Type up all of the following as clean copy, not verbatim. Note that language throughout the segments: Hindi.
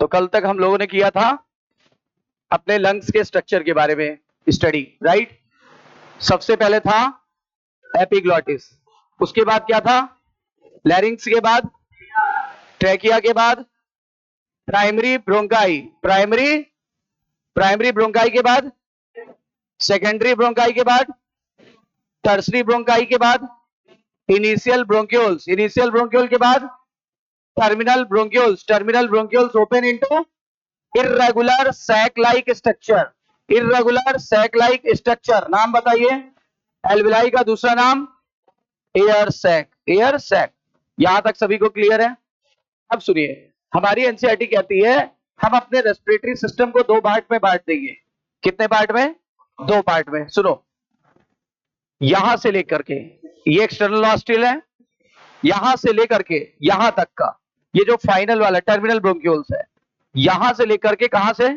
तो कल तक हम लोगों ने किया था अपने लंग्स के स्ट्रक्चर के बारे में स्टडी, राइट। सबसे पहले था एपिग्लॉटिस, उसके बाद क्या था लैरिंग्स, के बाद ट्रैकिया, के बाद प्राइमरी ब्रोंकाई, प्राइमरी ब्रोंकाई के बाद सेकेंडरी ब्रोंकाई, के बाद टर्सरी ब्रोंकाई, के बाद इनिशियल ब्रोंक्यूल्स, के बाद terminal bronchioles open into irregular sac like structure, नाम बताइए एल्विलाई का दूसरा नाम एयर सैक, यहां तक सभी को क्लियर है। अब सुनिए, हमारी एनसीईआरटी कहती है हम अपने रेस्पिरेटरी सिस्टम को दो पार्ट में बांट देंगे। कितने पार्ट में? दो पार्ट में। सुनो, यहां से लेकर के ये एक्सटर्नल नॉस्ट्रिल है, यहां से लेकर के यहां तक का ये जो फाइनल वाला टर्मिनल ब्रोंक्यूल्स है, यहां से लेकर के कहां से,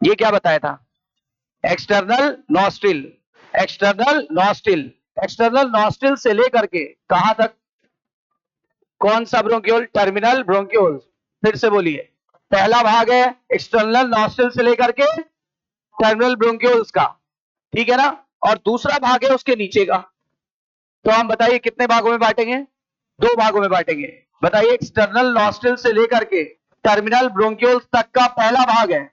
ये क्या बताया था, एक्सटर्नल नॉस्ट्रिल से लेकर के कहां तक, कौन सा ब्रोंक्यूल, टर्मिनल ब्रोंक्यूल। फिर से बोलिए, पहला भाग है एक्सटर्नल नॉस्ट्रिल से लेकर के टर्मिनल ब्रोंक्यूल्स का, ठीक है ना, और दूसरा भाग है उसके नीचे का। तो हम बताइए कितने भागों में बांटेंगे? दो भागों में बांटेंगे। बताइए, एक्सटर्नल नॉस्ट्रिल से लेकर के टर्मिनल ब्रोंक्यूल्स तक का पहला भाग है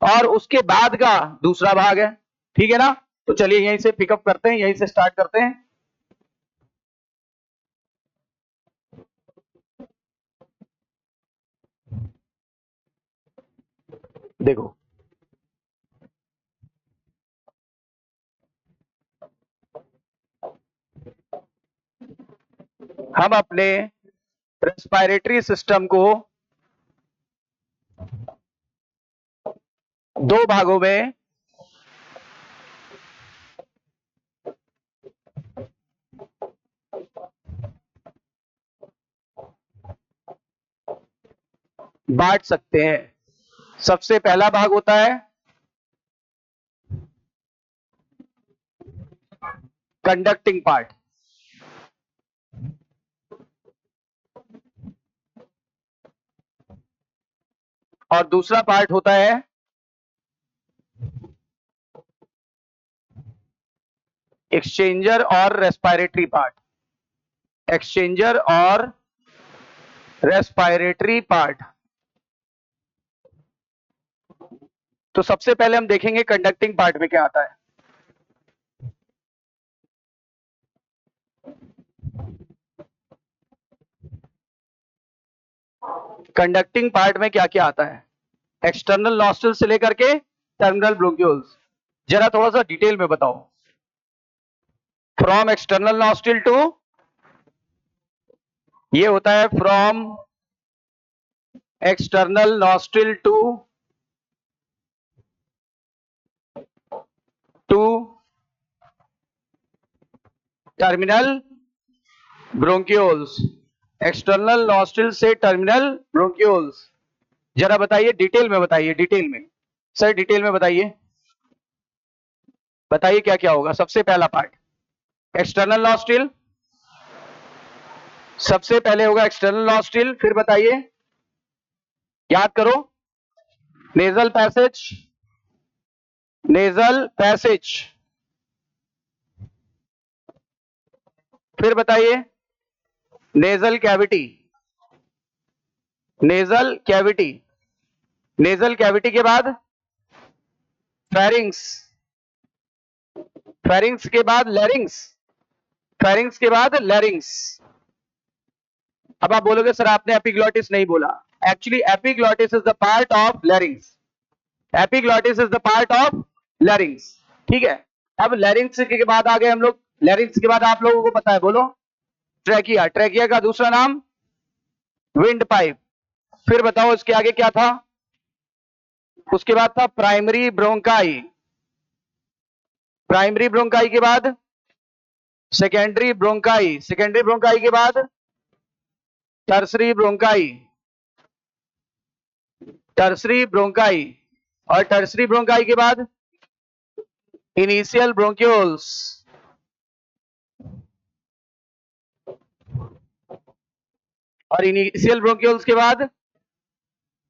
और उसके बाद का दूसरा भाग है, ठीक है ना। तो चलिए यहीं से पिकअप करते हैं, यहीं से स्टार्ट करते हैं। देखो, हम अपने रेस्पिरेटरी सिस्टम को दो भागों में बांट सकते हैं। सबसे पहला भाग होता है कंडक्टिंग पार्ट, और दूसरा पार्ट होता है एक्सचेंजर और रेस्पिरेटरी पार्ट, तो सबसे पहले हम देखेंगे कंडक्टिंग पार्ट में क्या आता है। कंडक्टिंग पार्ट में क्या क्या आता है, एक्सटर्नल नॉस्ट्रिल से लेकर के टर्मिनल ब्रोंक्यूल्स। जरा थोड़ा सा डिटेल में बताओ। फ्रॉम एक्सटर्नल नॉस्ट्रिल टू, ये होता है from external nostril to terminal bronchioles, external nostril से टर्मिनल ब्रोंक्यूल्स। जरा बताइए डिटेल में, सर डिटेल में बताइए क्या क्या होगा। सबसे पहला पार्ट एक्सटर्नल नॉस्ट्रिल, सबसे पहले होगा एक्सटर्नल नॉस्ट्रिल, फिर बताइए, याद करो, नेजल पैसेज, फिर बताइए नेजल कैविटी, के बाद फेरिंग्स, के बाद लैरिंग्स, अब आप बोलोगे सर आपने एपिग्लॉटिस नहीं बोला। Actually epiglottis is the part of लैरिंग्स, ठीक है। अब लैरिंग्स के बाद आ गए हम लोग, लैरिंग्स के बाद आप लोगों को पता है, बोलो, ट्रैकिया का दूसरा नाम विंड पाइप। फिर बताओ इसके आगे क्या था, उसके बाद था प्राइमरी ब्रोंकाई, के बाद सेकेंडरी ब्रोंकाई, के बाद टर्सरी ब्रोंकाई, और टर्सरी ब्रोंकाई के बाद इनिशियल ब्रोंक्यूल्स, और इनिशियल ब्रोंक्यूल्स के बाद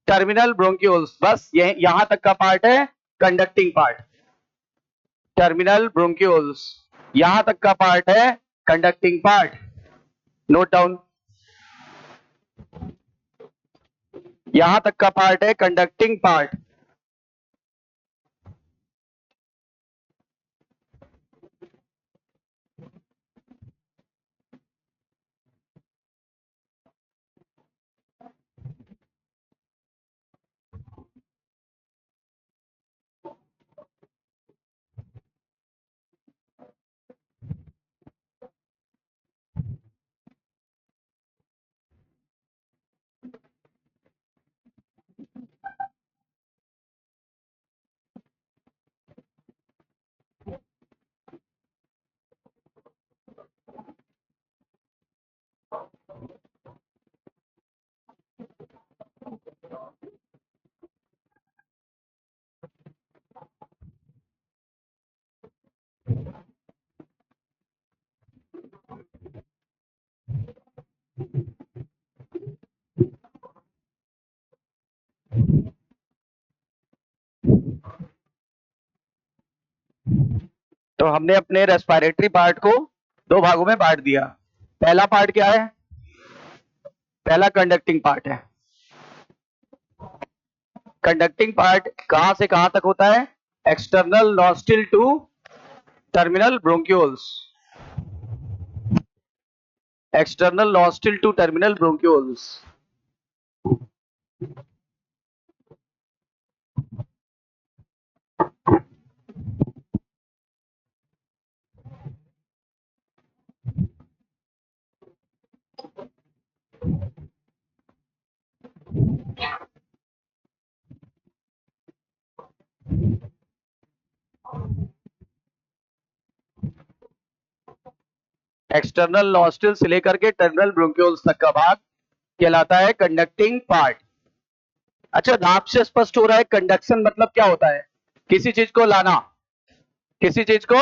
टर्मिनल ब्रोंक्यूल्स, बस ये यहां तक का पार्ट है कंडक्टिंग पार्ट। टर्मिनल ब्रोंक्यूल्स यहां तक का पार्ट है कंडक्टिंग पार्ट। नोट डाउन, यहां तक का पार्ट है कंडक्टिंग पार्ट। तो हमने अपने रेस्पिरेटरी पार्ट को दो भागों में बांट दिया। पहला पार्ट क्या है? पहला कंडक्टिंग पार्ट है। कंडक्टिंग पार्ट कहां से कहां तक होता है? External nostril to terminal bronchioles. External nostril to terminal bronchioles. External nostril से लेकर के टर्मिनल ब्रोंक्यूल्स तक का भाग कहलाता है कंडक्टिंग पार्ट। अच्छा, नाम से स्पष्ट हो रहा है कंडक्शन मतलब क्या होता है? किसी चीज को लाना, किसी चीज को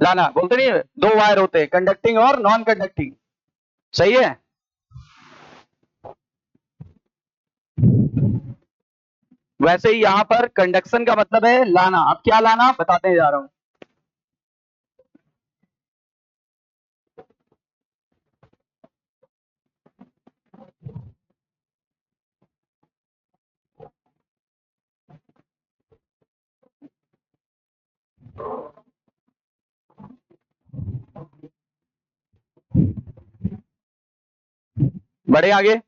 लाना। बोलते नहीं है, दो वायर होते हैं, कंडक्टिंग और नॉन कंडक्टिंग। सही है? वैसे ही यहां पर कंडक्शन का मतलब है लाना। अब क्या लाना बताते जा रहा हूं। बढ़े आगे।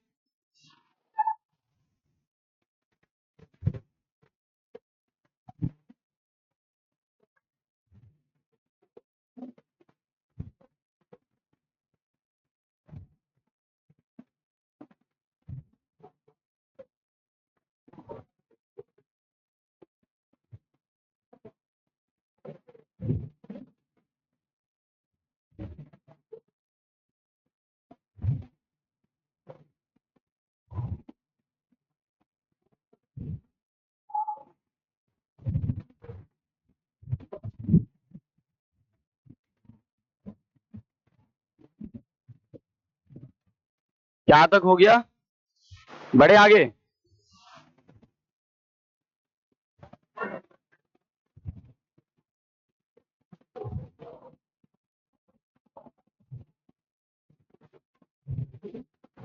क्या तक हो गया? बढ़े आगे।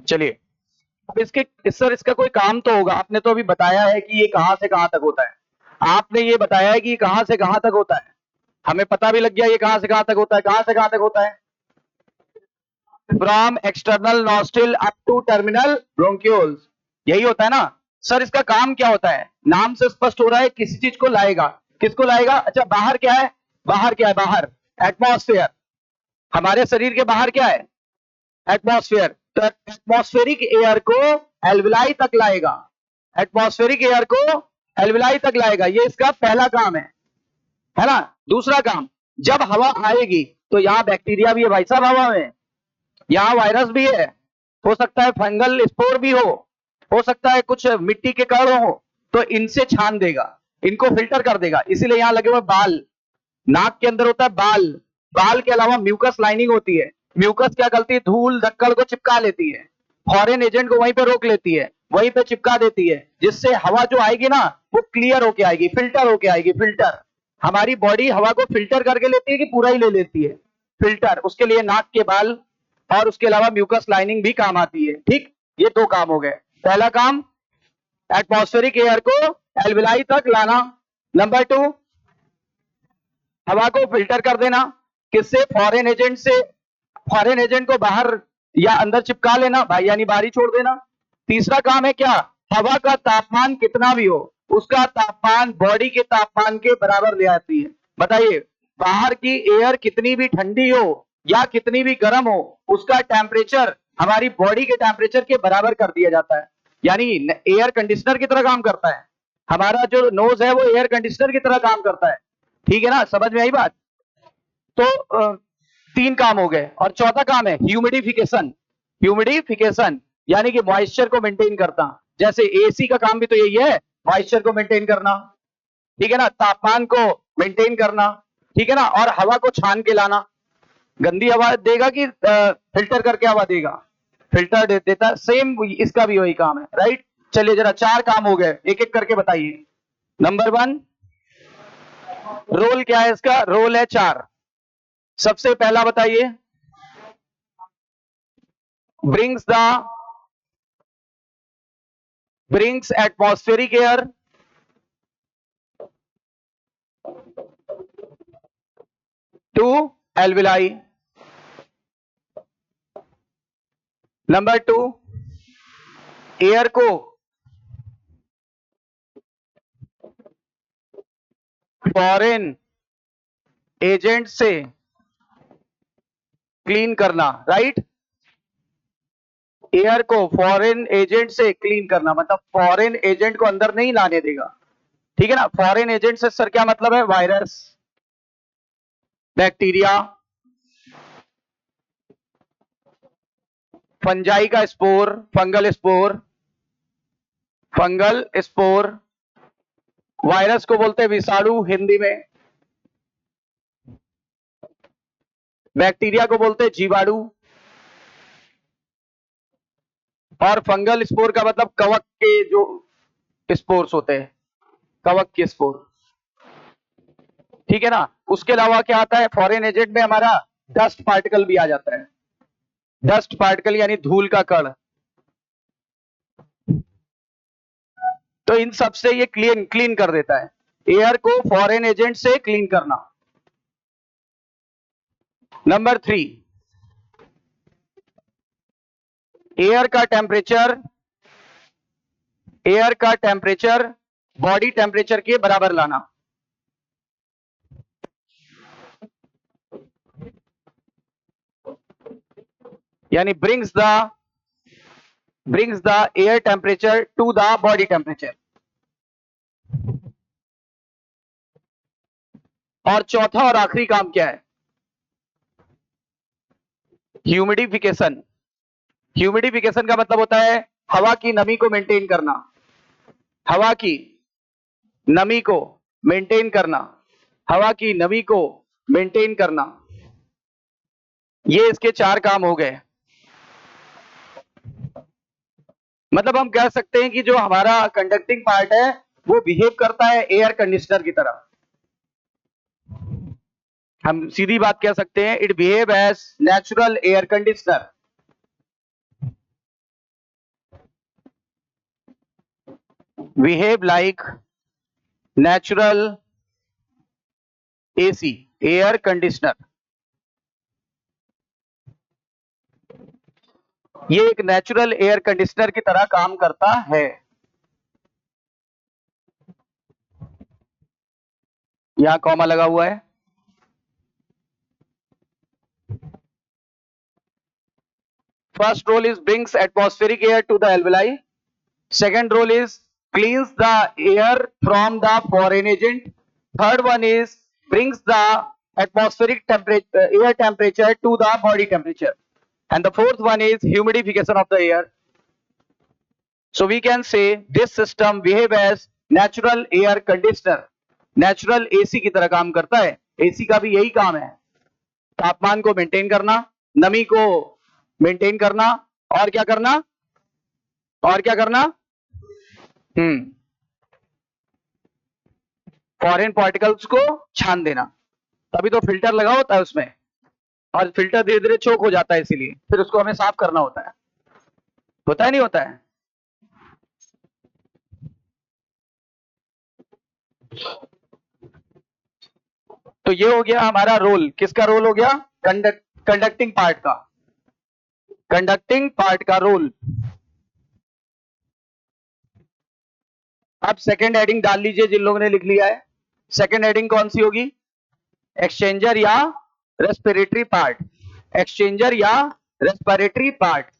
चलिए, अब इसका कोई काम तो होगा। आपने तो अभी बताया है कि ये कहां से कहां तक होता है। आपने ये बताया है कि ये कहां से कहां तक होता है। हमें पता भी लग गया ये कहां से कहां तक होता है। कहां से कहां तक होता है? From external nostril up to terminal bronchioles. यही होता है ना सर? इसका काम क्या होता है? नाम से स्पष्ट हो रहा है किसी चीज को लाएगा। किसको लाएगा? अच्छा, बाहर क्या है? बाहर क्या है? बाहर एटमॉस्फेयर। हमारे शरीर के बाहर क्या है? एटमॉस्फेयर। तो एटमॉस्फेरिक एयर को एल्विलाई तक लाएगा। एटमॉस्फेरिक एयर को एल्विलाई तक लाएगा, ये इसका पहला काम है ना? दूसरा काम, जब हवा आएगी तो यहाँ बैक्टीरिया भी है भाई साहब हवा में, यहाँ वायरस भी है, हो सकता है फंगल स्पोर भी हो सकता है कुछ मिट्टी के कण हो, तो इनसे छान देगा, इनको फिल्टर कर देगा। इसीलिए यहाँ लगे हुए बाल, नाक के अंदर होता है बाल। बाल के अलावा म्यूकस लाइनिंग होती है। म्यूकस क्या करती है? धूल धक्कड़ को चिपका लेती है, फॉरेन एजेंट को वहीं पे रोक लेती है। वहीं पे चिपका देती है, जिससे हवा जो आएगी ना वो क्लियर होके आएगी, फिल्टर होके आएगी। फिल्टर, हमारी बॉडी हवा को फिल्टर करके लेती है कि पूरा ही ले लेती है? फिल्टर। उसके लिए नाक के बाल और उसके अलावा म्यूकस लाइनिंग भी काम आती है। ठीक, ये दो काम हो गए। पहला काम, एटमॉस्फेरिक एयर को एल्विलाई तक लाना। नंबर 2, हवा को फिल्टर कर देना। किससे? फॉरेन एजेंट से। फॉरेन एजेंट को बाहर या अंदर चिपका लेना भाई, यानी बाहर ही छोड़ देना। तीसरा काम है क्या? हवा का तापमान कितना भी हो, उसका तापमान बॉडी के तापमान के बराबर ले आती है। बताइए, बाहर की एयर कितनी भी ठंडी हो या कितनी भी गर्म हो, उसका टेम्परेचर हमारी बॉडी के टेम्परेचर के बराबर कर दिया जाता है। यानी एयर कंडीशनर की तरह काम करता है। हमारा जो नोज है वो एयर कंडीशनर की तरह काम करता है। ठीक है ना, समझ में आई बात? तो 3 काम हो गए। और चौथा काम है ह्यूमिडिफिकेशन। ह्यूमिडिफिकेशन यानी कि मॉइस्चर को मेंटेन करना। जैसे एसी का काम भी तो यही है, मॉइस्चर को मेंटेन करना। ठीक है ना, तापमान को मेंटेन करना। ठीक है ना, और हवा को छान के लाना। गंदी हवा देगा कि फिल्टर करके हवा देगा? फिल्टर देता। सेम इसका भी वही काम है, राइट? चलिए जरा 4 काम हो गए, एक एक करके बताइए। नंबर 1, रोल क्या है इसका? रोल है 4। सबसे पहला बताइए, brings atmospheric air to alveoli. Number 2, air को फॉरेन एजेंट से क्लीन करना, राइट? एयर को फॉरेन एजेंट से क्लीन करना मतलब फॉरेन एजेंट को अंदर नहीं लाने देगा। ठीक है ना, फॉरेन एजेंट से सर क्या मतलब है? वायरस, बैक्टीरिया, फंजाई का spore, fungal spore, fungal spore. Virus को बोलते हैं विषाणु हिंदी में, बैक्टीरिया को बोलते हैं जीवाणु, और फंगल स्पोर का मतलब कवक के जो स्पोर्स होते हैं, कवक के स्पोर। ठीक है ना, उसके अलावा क्या आता है फॉरेन एजेंट में? हमारा डस्ट पार्टिकल भी आ जाता है। डस्ट पार्टिकल यानी धूल का कण। तो इन सब से ये क्लीन कर देता है। एयर को फॉरेन एजेंट से क्लीन करना। नंबर 3, एयर का टेम्परेचर बॉडी टेम्परेचर के बराबर लाना। यानी brings the air temperature to the body temperature. और चौथा और आखिरी काम क्या है? ह्यूमिडिफिकेशन। ह्यूमिडिफिकेशन का मतलब होता है हवा की नमी को मेंटेन करना। हवा की नमी को मेंटेन करना। हवा की नमी को मेंटेन करना। ये इसके 4 काम हो गए। मतलब हम कह सकते हैं कि जो हमारा कंडक्टिंग पार्ट है वो बिहेव करता है एयर कंडीशनर की तरह। हम सीधी बात कह सकते हैं, it behave as natural air conditioner. Behave like natural AC, air conditioner. ये एक नेचुरल एयर कंडीशनर की तरह काम करता है। यहां कॉमा लगा हुआ है। First role is brings atmospheric air to the alveoli. Second role is cleans the air from the foreign agent. Third one is brings the atmospheric air temperature to the body temperature. And the fourth one is humidification of the air. So we can say this system behave as natural air conditioner. Natural AC की तरह काम करता है। AC का भी यही काम है, तापमान को मेंटेन करना, नमी को मेंटेन करना, और क्या करना? और क्या करना, फॉरेन पार्टिकल्स को छान देना, तभी तो फिल्टर लगा होता है उसमें, और फिल्टर धीरे धीरे चोक हो जाता है, इसीलिए फिर उसको हमें साफ करना होता है नहीं होता है। तो ये हो गया हमारा रोल, किसका रोल हो गया, कंडक्टिंग पार्ट का, कंडक्टिंग पार्ट का रोल। अब सेकंड हेडिंग डाल लीजिए जिन लोगों ने लिख लिया है। सेकंड हेडिंग कौन सी होगी, एक्सचेंजर या रेस्पिरेटरी पार्ट, एक्सचेंजर या रेस्पिरेटरी पार्ट।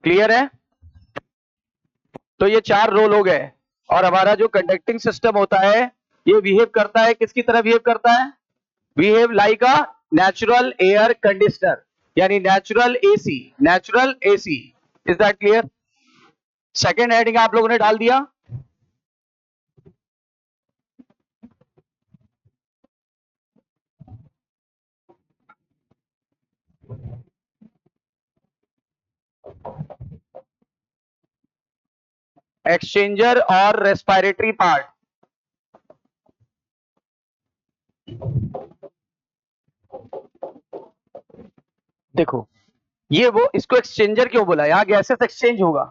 क्लियर है, तो ये 4 रोल हो गए। और हमारा जो कंडक्टिंग सिस्टम होता है ये बिहेव करता है, किसकी तरह बिहेव करता है, behave like a natural air conditioner, यानी natural AC, natural AC. Is that clear. Second heading आप लोगों ने डाल दिया। एक्सचेंजर और रेस्पिरेटरी पार्ट। देखो ये वो, इसको एक्सचेंजर क्यों बोला, यहां गैसेस एक्सचेंज होगा,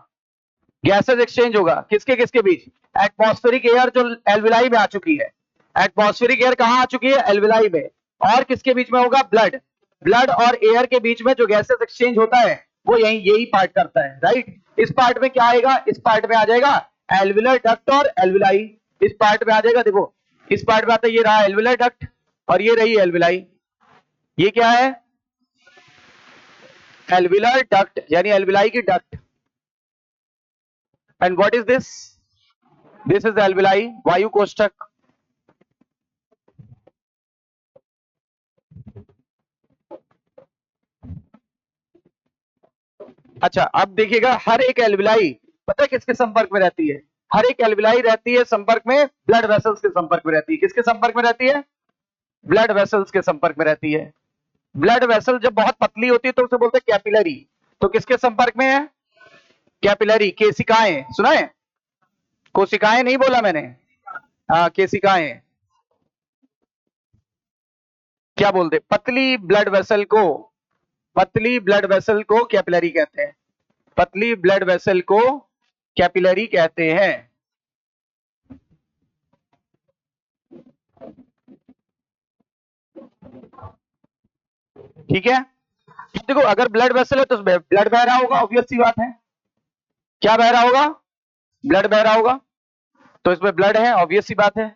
गैसेस एक्सचेंज होगा किसके किसके बीच, एटमॉस्फेरिक एयर जो एल्विलाई में आ चुकी है, एटमॉस्फेरिक एयर कहां आ चुकी है, एल्विलाई में, और किसके बीच में होगा, ब्लड, ब्लड और एयर के बीच में जो गैसेस एक्सचेंज होता है वो यही पार्ट करता है, राइट। इस पार्ट में क्या आएगा, इस पार्ट में आ जाएगा एल्विलर डक्ट और एल्विलाई, इस पार्ट में आ जाएगा, देखो इस पार्ट में आता है, ये रहा एल्विलर डक्ट और ये रही एल्विलाई, ये क्या है, एल्विलर डक्ट यानी एल्विलाई की duct. And what is this, this is alveoli, वायु कोष्ठक। अच्छा अब देखिएगा, हर एक एल्विलाई पता है किसके संपर्क में रहती है, हर एक एल्विलाई रहती है संपर्क में, ब्लड वेसल्स के संपर्क में रहती है, किसके संपर्क में रहती है, ब्लड वेसल्स के संपर्क में रहती है। ब्लड वेसल जब बहुत पतली होती है तो उसे बोलते हैं कैपिलरी, तो किसके संपर्क में है, कैपिलरी, केसिकाएं, सुना है, कोशिकाएं नहीं बोला मैंने, हाँ केसिकाएं। क्या बोलते, पतली ब्लड वेसल को, पतली ब्लड वेसल को कैपिलरी कहते हैं, पतली ब्लड वेसल को कैपिलरी कहते हैं। ठीक है, देखो अगर ब्लड वेसल है तो उसमें ब्लड बह रहा होगा, ऑब्वियस सी बात है, क्या बह रहा होगा, ब्लड बह रहा होगा, तो इसमें ब्लड है, ऑब्वियस सी बात है।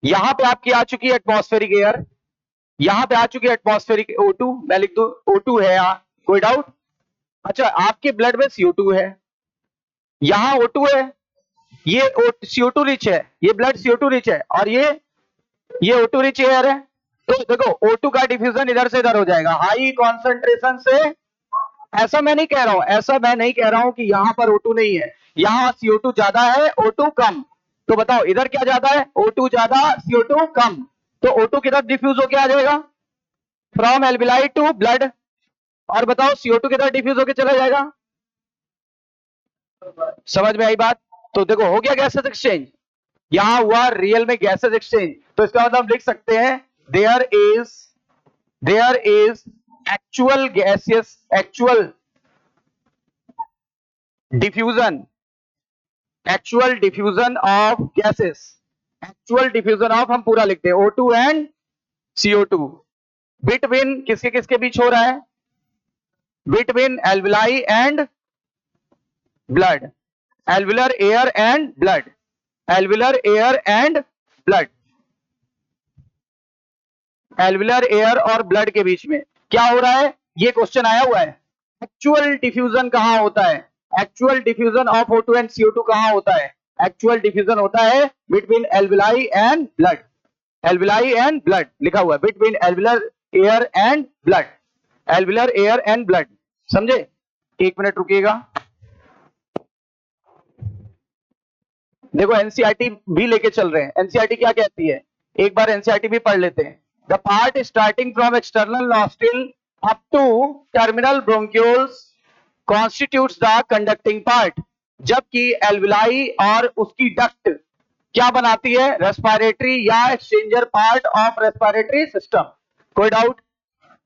यहां पे आपकी आ चुकी है एटमॉस्फेरिक एयर, यहां पे आ चुकी है एटमॉस्फेरिक O2, मैं लिख दू O2 है यहां, कोई डाउट। अच्छा आपके ब्लड में CO2 है, यहां O2 है, ये CO2 रिच है, ये ब्लड CO2 रिच है, और ये O2 रिच एयर है, तो देखो O2 का डिफ्यूजन इधर से इधर हो जाएगा, हाई कॉन्सेंट्रेशन से, ऐसा मैं नहीं कह रहा हूं, ऐसा मैं नहीं कह रहा हूं कि यहां पर O2 नहीं है, यहां CO2 ज्यादा है O2 कम, तो बताओ इधर क्या ज्यादा है, O2 ज्यादा CO2 कम, तो O2 किधर डिफ्यूज होके आ जाएगा, फ्रॉम एल्विलाई टू ब्लड, और बताओ CO2 किधर डिफ्यूज होके चला जाएगा, समझ में आई बात। तो देखो हो गया गैसेस एक्सचेंज, यहां हुआ रियल में गैसेस एक्सचेंज, तो इसका मतलब हम लिख सकते हैं there is actual gaseous, actual diffusion, actual diffusion of gases, actual diffusion of, हम पूरा लिखते हैं O2 एंड CO2 बिटवीन किसके किसके बीच हो रहा है, between alveoli and blood, alveolar air and blood, alveolar air and blood, alveolar air और ब्लड के बीच में क्या हो रहा है, ये क्वेश्चन आया हुआ है, एक्चुअल डिफ्यूजन कहां होता है, actual diffusion of O2 and CO2 कहां होता है? एक्चुअल डिफ्यूजन होता है between alveoli and blood, alveoli and blood लिखा हुआ है, between alveolar air and blood, alveolar air and blood, समझे? एक मिनट रुकिएगा, देखो एनसीईआरटी भी लेके चल रहे हैं। एनसीईआरटी क्या कहती है, एक बार एनसीईआरटी भी पढ़ लेते हैं। The part starting from external nostril up to terminal bronchioles constitutes the conducting part, जबकि एल्विलाई और उसकी डक्ट क्या बनाती है? रेस्पिरेटरी या exchanger part of respiratory system. कोई डाउट?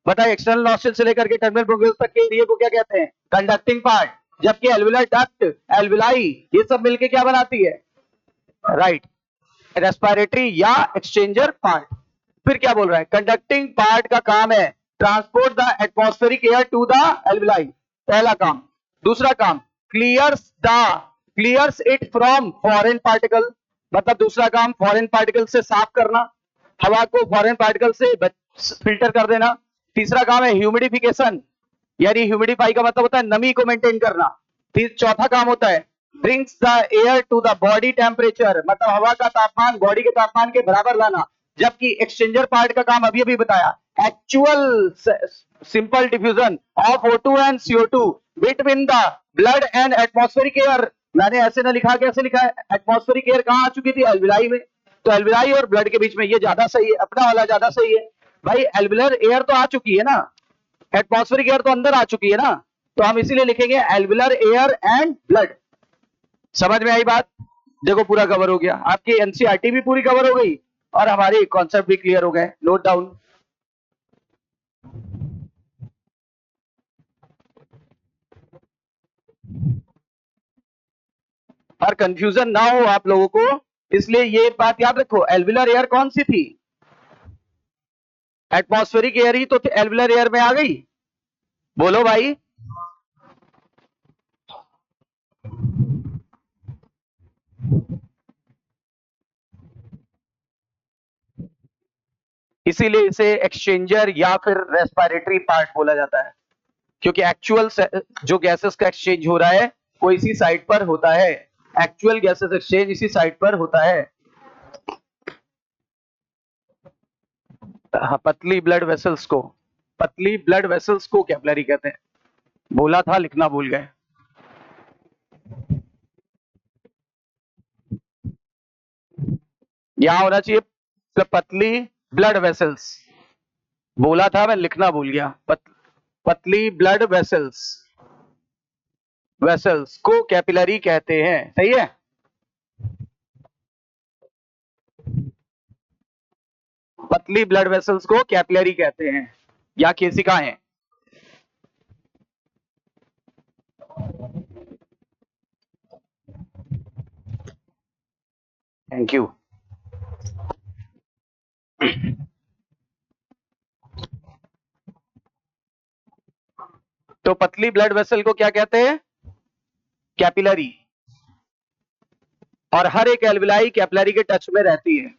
बताइए, एक्सटर्नल नॉस्ट्रिल से लेकर के टर्मिनल ब्रोंक्यूल्स तक के एरिया को क्या कहते हैं? Conducting part. जबकि एल्विलर डक्ट, एल्विलाई, ये सब मिलके क्या बनाती है? राइट, रेस्पिरेटरी या एक्सचेंजर पार्ट। फिर क्या बोल रहा है? कंडक्टिंग पार्ट का काम है transport the atmospheric air to the alveoli, पहला काम। दूसरा काम, clears it from foreign particle, मतलब दूसरा काम फॉरेन पार्टिकल से साफ करना, हवा को फॉरेन पार्टिकल से फिल्टर कर देना। तीसरा काम है ह्यूमिडिफिकेशन, यानी ह्यूमिडिफाई का मतलब होता है नमी को मेंटेन करना। फिर चौथा काम होता है brings the air to the body temperature, मतलब हवा का तापमान बॉडी के तापमान के बराबर लाना। जबकि एक्सचेंजर पार्ट का काम अभी अभी बताया, actual simple diffusion of O2 and CO2 between the blood and atmospheric air. मैंने ऐसे ना लिखा, कैसे लिखा है? एटमॉस्फेरिक एयर कहां आ चुकी थी? एल्विलाई में। तो एल्विलाई और ब्लड के बीच में ये ज्यादा सही है, अपना वाला ज्यादा सही है। भाई एल्विलर एयर तो आ चुकी है ना, एटमॉस्फेरिक एयर तो अंदर आ चुकी है ना, तो हम इसीलिए लिखेंगे एल्विलर एयर एंड ब्लड। समझ में आई बात? देखो पूरा कवर हो गया, आपकी एनसीईआरटी भी पूरी कवर हो गई और हमारे कॉन्सेप्ट भी क्लियर हो गए। Note down. और कंफ्यूजन ना हो आप लोगों को, इसलिए ये बात याद रखो, एल्विलर एयर कौन सी थी? एटमॉस्फेरिक एयर ही तो एल्विलर एयर में आ गई। बोलो भाई, इसीलिए इसे एक्सचेंजर या फिर रेस्पिरेटरी पार्ट बोला जाता है, क्योंकि एक्चुअल जो गैसेस का एक्सचेंज हो रहा है वो इसी साइड पर होता है, एक्चुअल गैसेस एक्सचेंज इसी साइड पर होता है। हाँ, पतली ब्लड वेसल्स को कैपिलरी कहते हैं। बोला था, लिखना भूल गए। यहां होना चाहिए पतली ब्लड वेसल्स, बोला था मैं, लिखना भूल गया। पतली ब्लड वेसल्स, वेसल्स को कैपिलरी कहते हैं, सही है। पतली ब्लड वेसल्स को कैपिलरी कहते हैं, या केसिका है। Thank you. तो पतली ब्लड वेसल को क्या कहते हैं? कैपिलरी। और हर एक एल्विलाई कैपिलरी के टच में रहती है,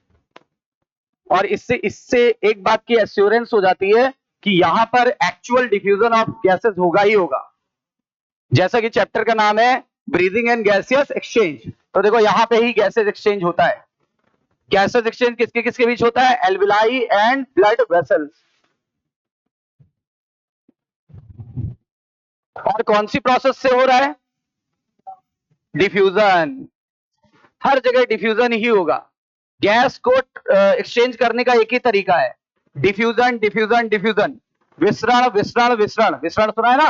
और इससे इससे एक बात की एश्योरेंस हो जाती है कि यहां पर एक्चुअल डिफ्यूजन ऑफ गैसेस होगा ही होगा। जैसा कि चैप्टर का नाम है ब्रीदिंग एंड गैसियस एक्सचेंज, तो देखो यहां पे ही गैसेस एक्सचेंज होता है। गैसेस एक्सचेंज किसके किसके बीच होता है? Alveoli and blood vessels. और कौन सी प्रोसेस से हो रहा है? डिफ्यूजन। हर जगह डिफ्यूजन ही होगा। गैस को एक्सचेंज करने का एक ही तरीका है, डिफ्यूजन डिफ्यूजन डिफ्यूजन, विसरण विसरण विसरण। विसरण सुना है ना?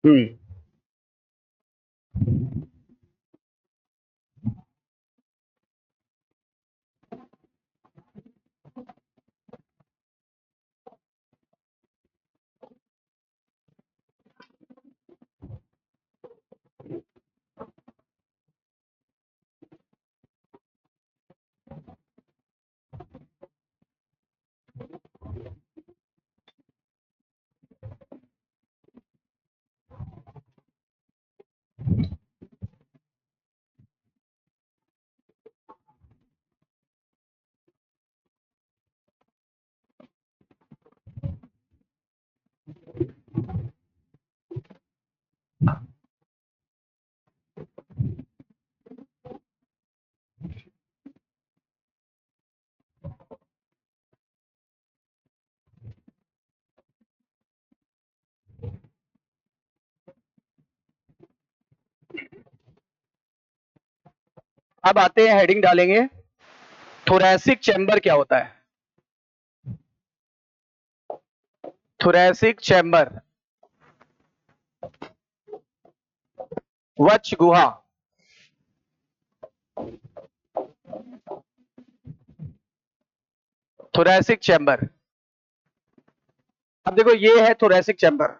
हम्म। अब आते हैं, हेडिंग डालेंगे थोरैसिक चैम्बर क्या होता है। थोरैसिक चैम्बर, वक्ष गुहा। थोरैसिक चैम्बर, अब देखो ये है थोरैसिक चैम्बर,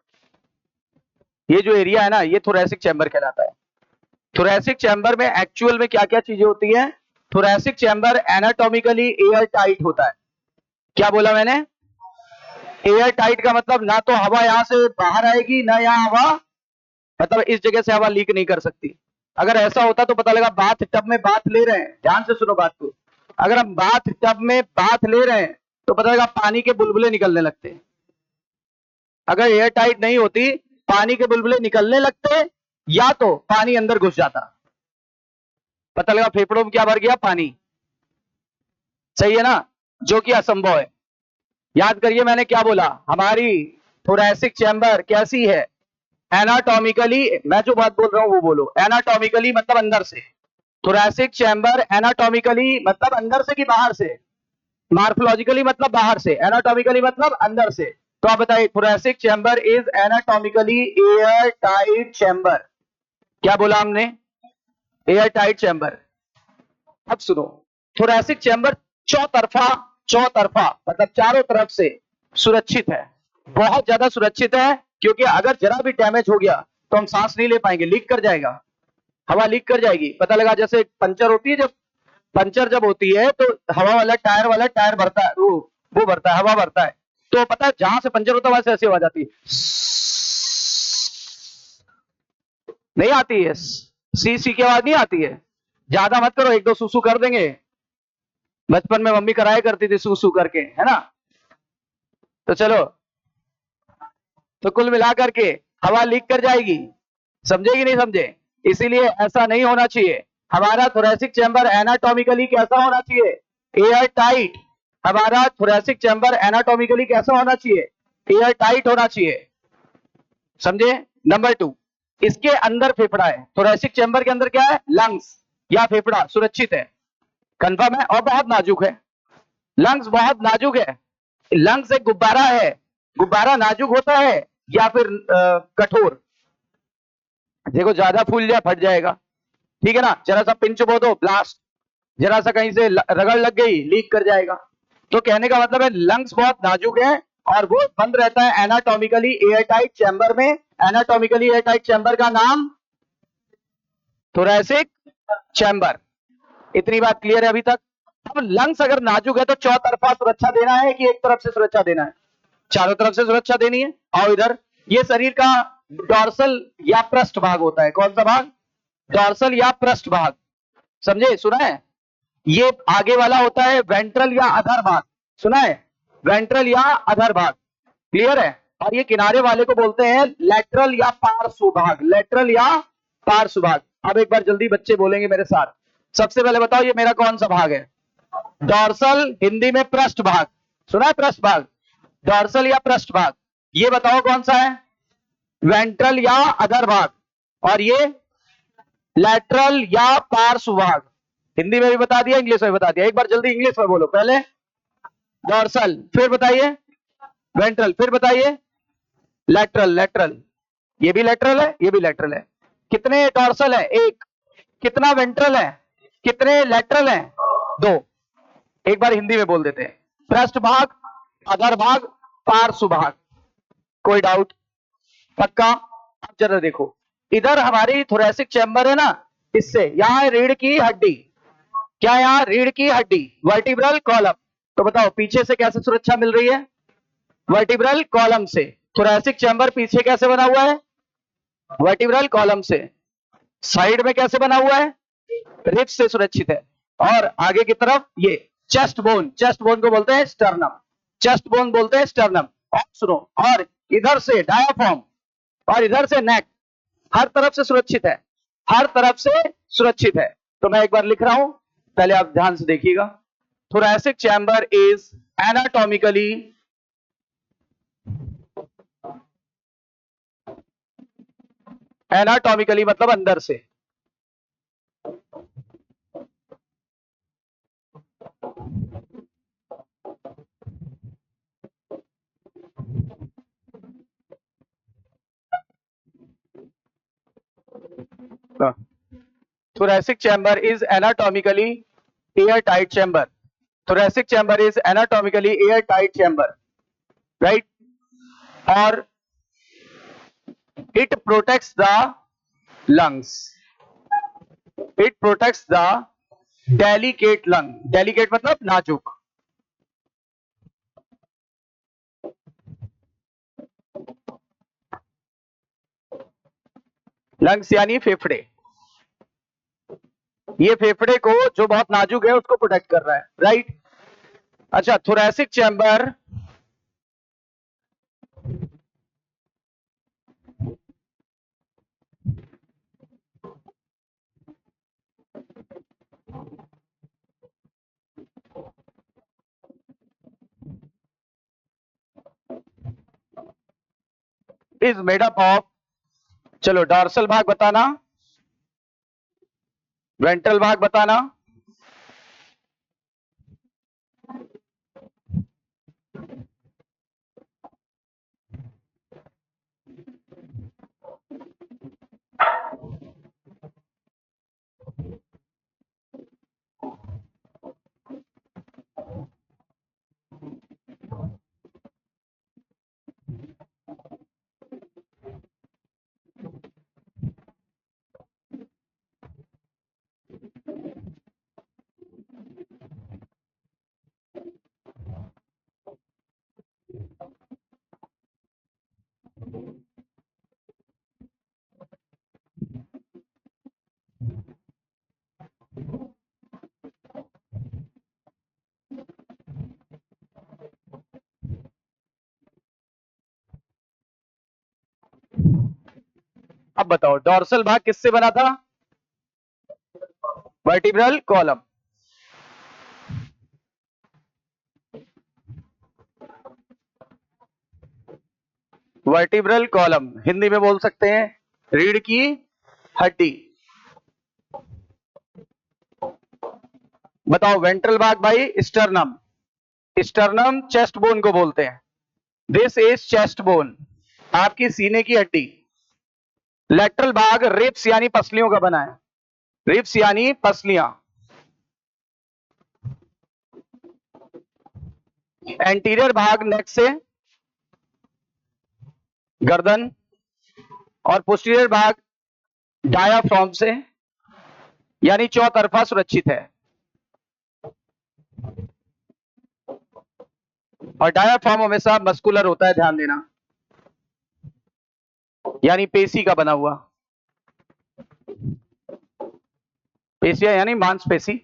ये जो एरिया है ना ये थोरैसिक चैम्बर कहलाता है। थोरैसिक चैम्बर में एक्चुअल में क्या क्या चीजें होती हैं। Thoracic chamber anatomically air tight होता है। क्या बोला मैंने? एयर टाइट का मतलब ना तो हवा यहां से बाहर आएगी, ना यहाँ हवा, मतलब इस जगह से हवा लीक नहीं कर सकती। अगर ऐसा होता तो पता लगा बाथ टब में बाथ ले रहे हैं, ध्यान से सुनो बात को, अगर हम बाथ टब में बाथ ले रहे हैं तो पता लगा पानी के बुलबुले निकलने लगते हैं। अगर एयर टाइट नहीं होती, पानी के बुलबुले निकलने लगते या तो पानी अंदर घुस जाता, पता लगा फेफड़ों में क्या भर गया, पानी। सही है ना, जो कि असंभव है। याद करिए मैंने क्या बोला, हमारी थोरैसिक चैम्बर कैसी है, एनाटॉमिकली, मैं जो बात बोल रहा हूं वो बोलो, एनाटॉमिकली मतलब अंदर से। थोरैसिक चैम्बर एनाटॉमिकली मतलब अंदर से कि बाहर से, मार्फोलॉजिकली मतलब बाहर से, एनाटॉमिकली मतलब अंदर से। तो आप बताइए, thoracic chamber is anatomically air tight chamber. क्या बोला हमने? Air tight chamber. अब सुनो, थोरैसिक चैम्बर चौतरफा, चौतरफा मतलब चारों तरफ से सुरक्षित है, बहुत ज्यादा सुरक्षित है, क्योंकि अगर जरा भी डैमेज हो गया तो हम सांस नहीं ले पाएंगे, लीक कर जाएगा, हवा लीक कर जाएगी। पता लगा जैसे पंचर होती है, जब पंचर जब होती है तो हवा वाला टायर भरता है, वो भरता है, हवा भरता है, तो पता है जहां से पंचर होता है वहां से ऐसी आवाज आती है, नहीं आती है, सी सी की आवाज नहीं आती है। ज्यादा मत करो, एक दो सुसु कर देंगे, बचपन में मम्मी कराया करती थी सुसु करके, है ना। तो चलो, तो कुल मिलाकर के हवा लीक कर जाएगी, समझे कि नहीं समझे? इसीलिए ऐसा नहीं होना चाहिए। हमारा थोरैसिक चैम्बर एनाटॉमिकली कैसा होना चाहिए, एयर टाइट। हमारा थोरैसिक चैम्बर एनाटॉमिकली कैसा होना चाहिए, एयर टाइट होना चाहिए, समझे। नंबर 2, इसके अंदर फेफड़ा है, थोरैसिक चैम्बर के अंदर क्या है, लंग्स या फेफड़ा सुरक्षित है, कंफर्म है, और बहुत नाजुक है, लंग्स बहुत नाजुक है। लंग्स एक गुब्बारा है, गुब्बारा नाजुक होता है या फिर कठोर। देखो ज्यादा फूल जाए फट जाएगा, ठीक है ना, जरा सा पिंच बो दो ब्लास्ट, जरा सा कहीं से रगड़ लग गई लीक कर जाएगा। तो कहने का मतलब है लंग्स बहुत नाजुक है और वो बंद रहता है एनाटॉमिकली एयरटाइट चैम्बर में। एनाटॉमिकली एयरटाइट चैम्बर का नाम थोरैसिक चैम्बर। इतनी बात क्लियर है अभी तक? अब लंग्स अगर नाजुक है तो चौतरफा सुरक्षा देना है कि एक तरफ से सुरक्षा देना है, चारों तरफ से सुरक्षा देनी है। आओ इधर, ये शरीर का डॉर्सल या पृष्ठ भाग होता है, कौन सा भाग, डॉर्सल या पृष्ठ भाग, समझे, सुना है। ये आगे वाला होता है वेंट्रल या अधर भाग, सुना है, वेंट्रल या अधर भाग, क्लियर है। और ये किनारे वाले को बोलते हैं लेटरल या पार्श्व भाग, लेटरल या पार्श्व भाग। अब एक बार जल्दी बच्चे बोलेंगे मेरे साथ, सबसे पहले बताओ ये मेरा कौन सा भाग है, डॉर्सल, हिंदी में पृष्ठ भाग, सुना है पृष्ठ भाग, डॉर्सल या पृष्ठ भाग। ये बताओ कौन सा है, वेंट्रल या अधर भाग, और ये लैटरल या पार्श्व भाग। हिंदी में भी बता दिया, इंग्लिश में भी बता दिया, एक बार जल्दी इंग्लिश में बोलो, पहले डॉर्सल, फिर बताइए वेंट्रल, फिर बताइए लैटरल, लैटरल, ये भी लैटरल है, ये भी लैटरल है। कितने डॉर्सल है, एक, कितना वेंट्रल है, कितने लैटरल है, दो। एक बार हिंदी में बोल देते हैं, पृष्ठ भाग, अधर भाग, पार्श्व भाग। कोई डाउट? पक्का? अब जरा देखो, इधर हमारी थोरैसिक चैम्बर है ना, इससे यहां है रीढ़ की हड्डी, क्या यहाँ रीढ़ की हड्डी, वर्टिब्रल कॉलम। तो बताओ पीछे से कैसे सुरक्षा मिल रही है, वर्टिब्रल कॉलम से। थोरैसिक चैम्बर पीछे कैसे बना हुआ है, वर्टिब्रल कॉलम से। साइड में कैसे बना हुआ है, रिब्स से सुरक्षित है। और आगे की तरफ ये चेस्ट बोन, चेस्ट बोन को बोलते हैं स्टर्नम, चेस्ट बोन बोलते हैं स्टर्नम। और सुनो, और इधर से डायाफ्राम, और इधर से नेक, हर तरफ से सुरक्षित है, हर तरफ से सुरक्षित है। तो मैं एक बार लिख रहा हूं, पहले आप ध्यान से देखिएगा। थोरैसिक चैम्बर इज एनाटॉमिकली मतलब अंदर से, thoracic chamber is anatomically airtight chamber. Thoracic chamber is anatomically airtight chamber, right? Or it protects the lungs. It protects the delicate lung. Delicate मतलब नाजुक. लंग्स यानी फेफड़े. ये फेफड़े को जो बहुत नाजुक है उसको प्रोटेक्ट कर रहा है, राइट? अच्छा, thoracic chamber is made up of, चलो डॉर्सल भाग बताना, वेंट्रल भाग बताना, अब बताओ डॉर्सल भाग किससे बना था? Vertebral column. Vertebral column Hindi में बोल सकते हैं रीढ़ की हड्डी. बताओ वेंट्रल भाग भाई स्टर्नम. स्टर्नम चेस्ट बोन को बोलते हैं. दिस इज चेस्ट बोन, आपकी सीने की हड्डी. लेटरल भाग रिब्स यानी पसलियों का बना है. रिब्स यानी पसलियां. एंटीरियर भाग नेक से, गर्दन, और पोस्टीरियर भाग डायाफ्राम से, यानी चौतरफा सुरक्षित है. और डायाफ्राम हमेशा मस्कुलर होता है, ध्यान देना, यानी पेशी का बना हुआ. पेशिया यानी मांसपेशी.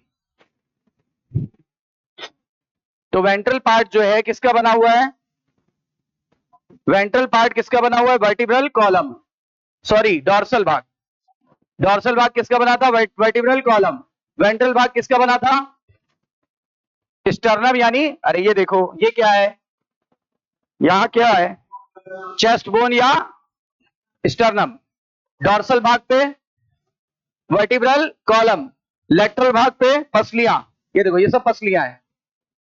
तो वेंट्रल पार्ट जो है किसका बना हुआ है? वेंट्रल पार्ट किसका बना हुआ है? वर्टिब्रल कॉलम, सॉरी डॉर्सल भाग. डॉर्सल भाग किसका बना था? Vertebral column. वेंट्रल भाग किसका बना था? स्टर्नम, यानी अरे ये देखो ये क्या है, यहां क्या है? चेस्ट बोन या स्टर्नम. डॉर्सल भाग पे वर्टिब्रल कॉलम, लेटरल भाग पे पसलियां. ये देखो ये सब पसलियां हैं.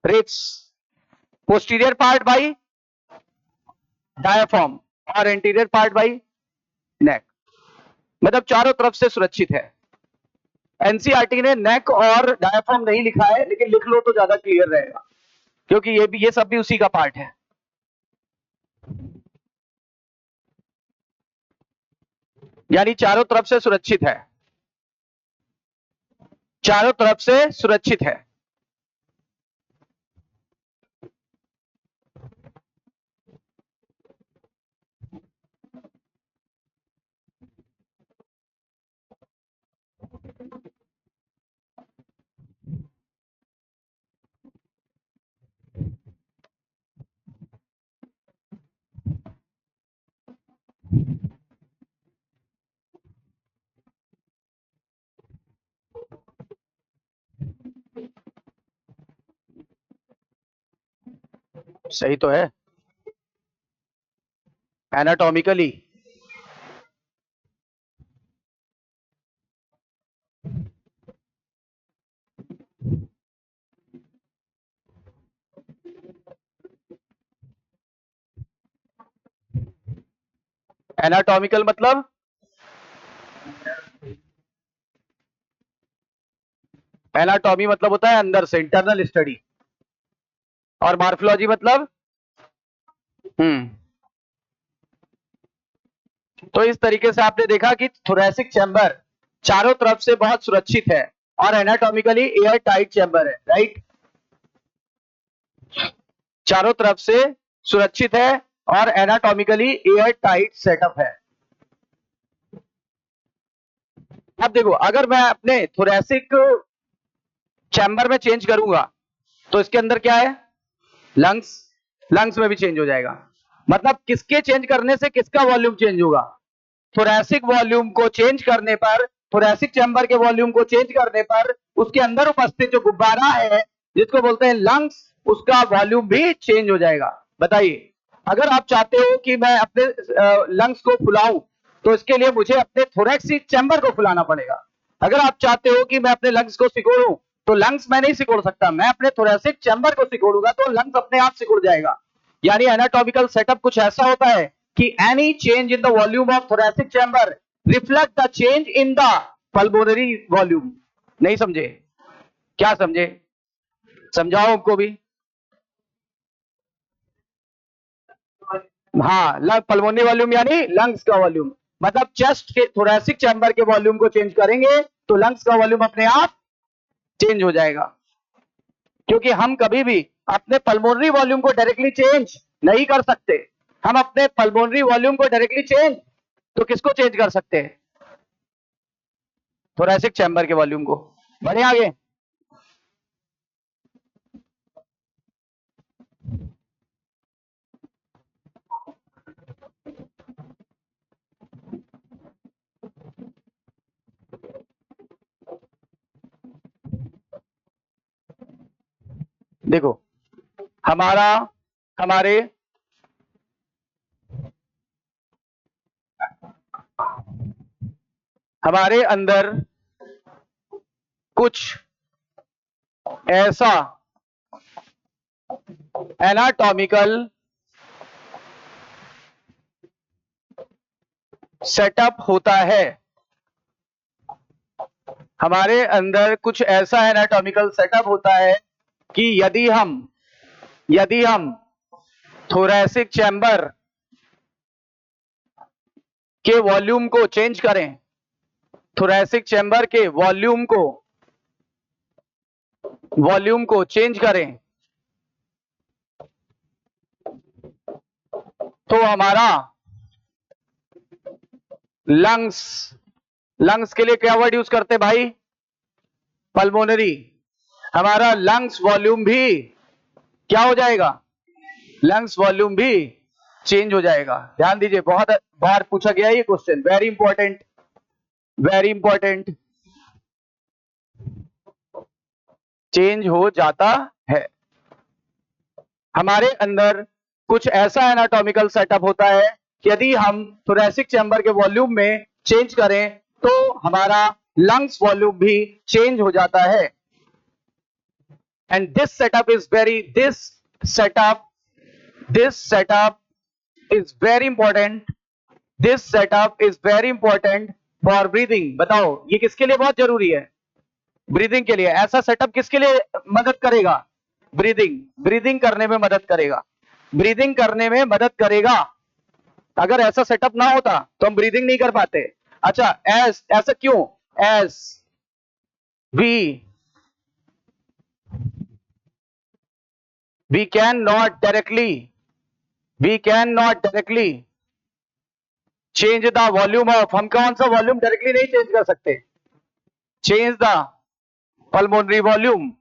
Ribs. Posterior part by diaphragm और एंटीरियर पार्ट बाई नेक. मतलब चारों तरफ से सुरक्षित है. एनसीईआरटी ने नेक और डायाफ्राम नहीं लिखा है, लेकिन लिख लो तो ज्यादा क्लियर रहेगा, क्योंकि ये सब भी उसी का पार्ट है. यानी चारों तरफ से सुरक्षित है. चारों तरफ से सुरक्षित है. सही तो है एनाटॉमिकली. एनाटॉमिकल मतलब एनाटॉमी मतलब होता है अंदर से, इंटरनल स्टडी, और मॉर्फोलॉजी मतलब तो इस तरीके से आपने देखा कि थोरेसिक चैम्बर चारों तरफ से बहुत सुरक्षित है और एनाटॉमिकली एयर टाइट चैम्बर है, राइट। चारों तरफ से सुरक्षित है और एनाटॉमिकली एयर टाइट सेटअप है। अब देखो, अगर मैं अपने थोरेसिक चैम्बर में चेंज करूंगा तो इसके अंदर क्या है, लंग्स, लंग्स में भी चेंज हो जाएगा। मतलब किसके चेंज करने से किसका वॉल्यूम चेंज होगा, थोरेसिक वॉल्यूम को चेंज करने पर, थोरेसिक चैम्बर के वॉल्यूम को चेंज करने पर उसके अंदर उपस्थित जो गुब्बारा है जिसको बोलते हैं लंग्स, उसका वॉल्यूम भी चेंज हो जाएगा। बताइए, अगर आप चाहते हो कि मैं अपने लंग्स को फुलाऊं तो इसके लिए मुझे अपने थोरेसिक चैम्बर को फुलाना पड़ेगा। अगर आप चाहते हो कि मैं अपने लंग्स को सिकोड़ूं तो लंग्स मैं नहीं सिकोड़ सकता, मैं अपने थोरेसिक चैम्बर को सिकोड़ूंगा तो लंग्स अपने आप सिकुड़ जाएगा। यानी एनाटॉमिकल सेटअप कुछ ऐसा होता है कि any change in the volume of thoracic chamber reflect the change in the pulmonary volume। नहीं समझे, क्या समझे, समझाओ हमको भी। हाँ, पल्मोनरी वॉल्यूम यानी लंग्स का वॉल्यूम, मतलब चेस्ट के थोरेसिक चैम्बर के वॉल्यूम को चेंज करेंगे तो लंग्स का वॉल्यूम अपने आप चेंज हो जाएगा। क्योंकि हम कभी भी अपने पल्मोनरी वॉल्यूम को डायरेक्टली चेंज नहीं कर सकते। हम अपने पल्मोनरी वॉल्यूम को डायरेक्टली चेंज तो किसको चेंज कर सकते हैं, थोरेसिक चैम्बर के वॉल्यूम को। बढ़े आगे। देखो, हमारा हमारे हमारे अंदर कुछ ऐसा एनाटॉमिकल सेटअप होता है, हमारे अंदर कुछ ऐसा एनाटॉमिकल सेटअप होता है कि यदि हम थोरेसिक चैम्बर के वॉल्यूम को चेंज करें, थोरेसिक चैम्बर के वॉल्यूम को चेंज करें तो हमारा लंग्स, लंग्स के लिए क्या वर्ड यूज करते हैं भाई, पल्मोनरी। हमारा लंग्स वॉल्यूम भी क्या हो जाएगा, लंग्स वॉल्यूम भी चेंज हो जाएगा। ध्यान दीजिए, बहुत बार पूछा गया ये question, very important, very important. Change हो जाता है। हमारे अंदर कुछ ऐसा एनाटॉमिकल सेटअप होता है कि यदि हम थोरेसिक चैम्बर के वॉल्यूम में चेंज करें तो हमारा लंग्स वॉल्यूम भी चेंज हो जाता है। And this setup is very this setup is very important, this setup is very important for breathing। बताओ ये किसके लिए बहुत जरूरी है, ब्रीदिंग के लिए। ऐसा सेटअप किसके लिए मदद करेगा, ब्रीदिंग करने में मदद करेगा, ब्रीदिंग करने में मदद करेगा। अगर ऐसा सेटअप ना होता तो हम ब्रीदिंग नहीं कर पाते। अच्छा, ऐसा क्यों, S V can not directly change the volume of, हम कौन सा वॉल्यूम डायरेक्टली नहीं चेंज कर सकते, चेंज द पल्मोनरी वॉल्यूम।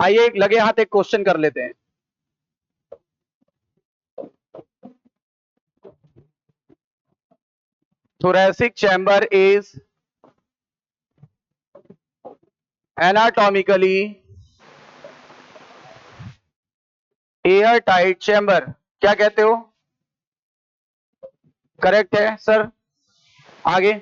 आइए लगे हाथ एक क्वेश्चन कर लेते हैं। thoracic chamber is anatomically air tight chamber, क्या कहते हो, करेक्ट है सर। आगे,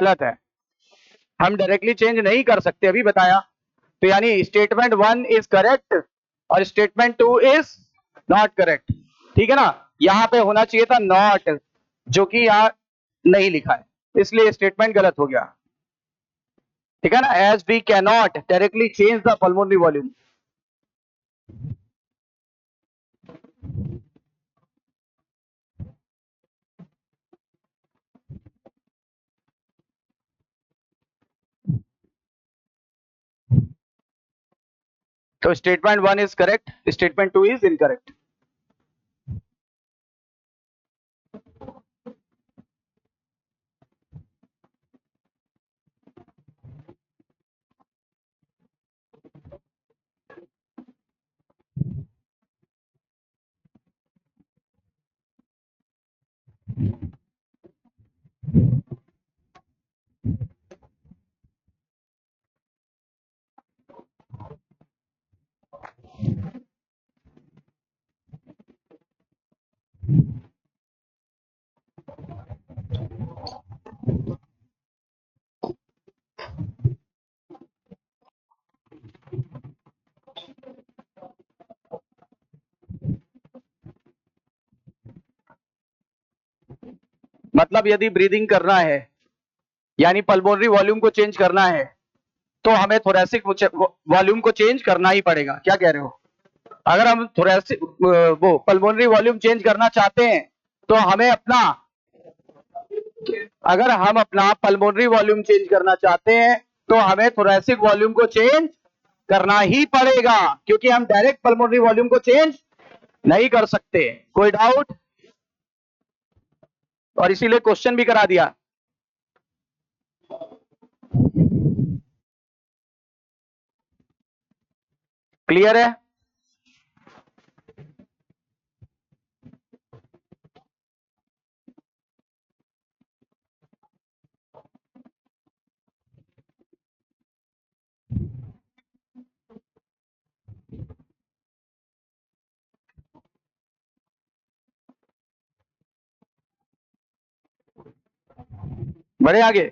गलत है, हम डायरेक्टली चेंज नहीं कर सकते, अभी बताया। तो यानी स्टेटमेंट 1 इज करेक्ट और स्टेटमेंट 2 इज नॉट करेक्ट, ठीक है ना। यहां पे होना चाहिए था नॉट, जो कि यहां नहीं लिखा है, इसलिए स्टेटमेंट गलत हो गया, ठीक है ना। As we can not directly change the pulmonary volume. तो statement 1 is correct, statement 2 is incorrect. मतलब यदि ब्रीदिंग करना है, यानी पल्मोनरी वॉल्यूम को चेंज करना है, तो हमें थोरेसिक वॉल्यूम को चेंज करना ही पड़ेगा। क्या कह रहे हो? अगर हम थोरेसिक वो पल्मोनरी वॉल्यूम चेंज करना चाहते हैं, तो हमें अपना, अगर हम अपना पल्मोनरी वॉल्यूम चेंज करना चाहते हैं, तो हमें थोरेसिक वॉल्यूम को चेंज करना ही पड़ेगा, क्योंकि हम डायरेक्ट पल्मोनरी वॉल्यूम को चेंज नहीं कर सकते। कोई डाउट? और इसीलिए क्वेश्चन भी करा दिया। क्लियर है? बढ़े आगे।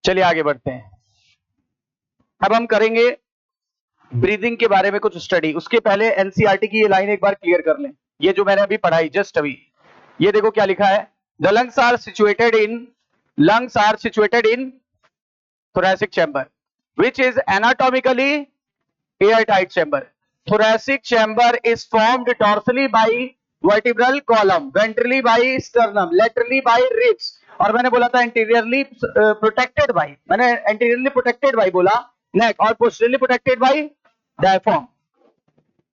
चलिए आगे बढ़ते हैं। अब हम करेंगे ब्रीदिंग के बारे में कुछ स्टडी। उसके पहले एनसीईआरटी की ये लाइन एक बार क्लियर कर लें। ये जो मैंने अभी पढ़ाई जस्ट अभी, ये देखो क्या लिखा है। The lungs are situated in thoracic chamber which is anatomically airtight chamber. Thoracic chamber is formed dorsally by vertebral column, ventrally by sternum, laterally by ribs, और मैंने बोला था anteriorly protected by, मैंने anteriorly protected by बोला neck, और posteriorly protected by diaphragm.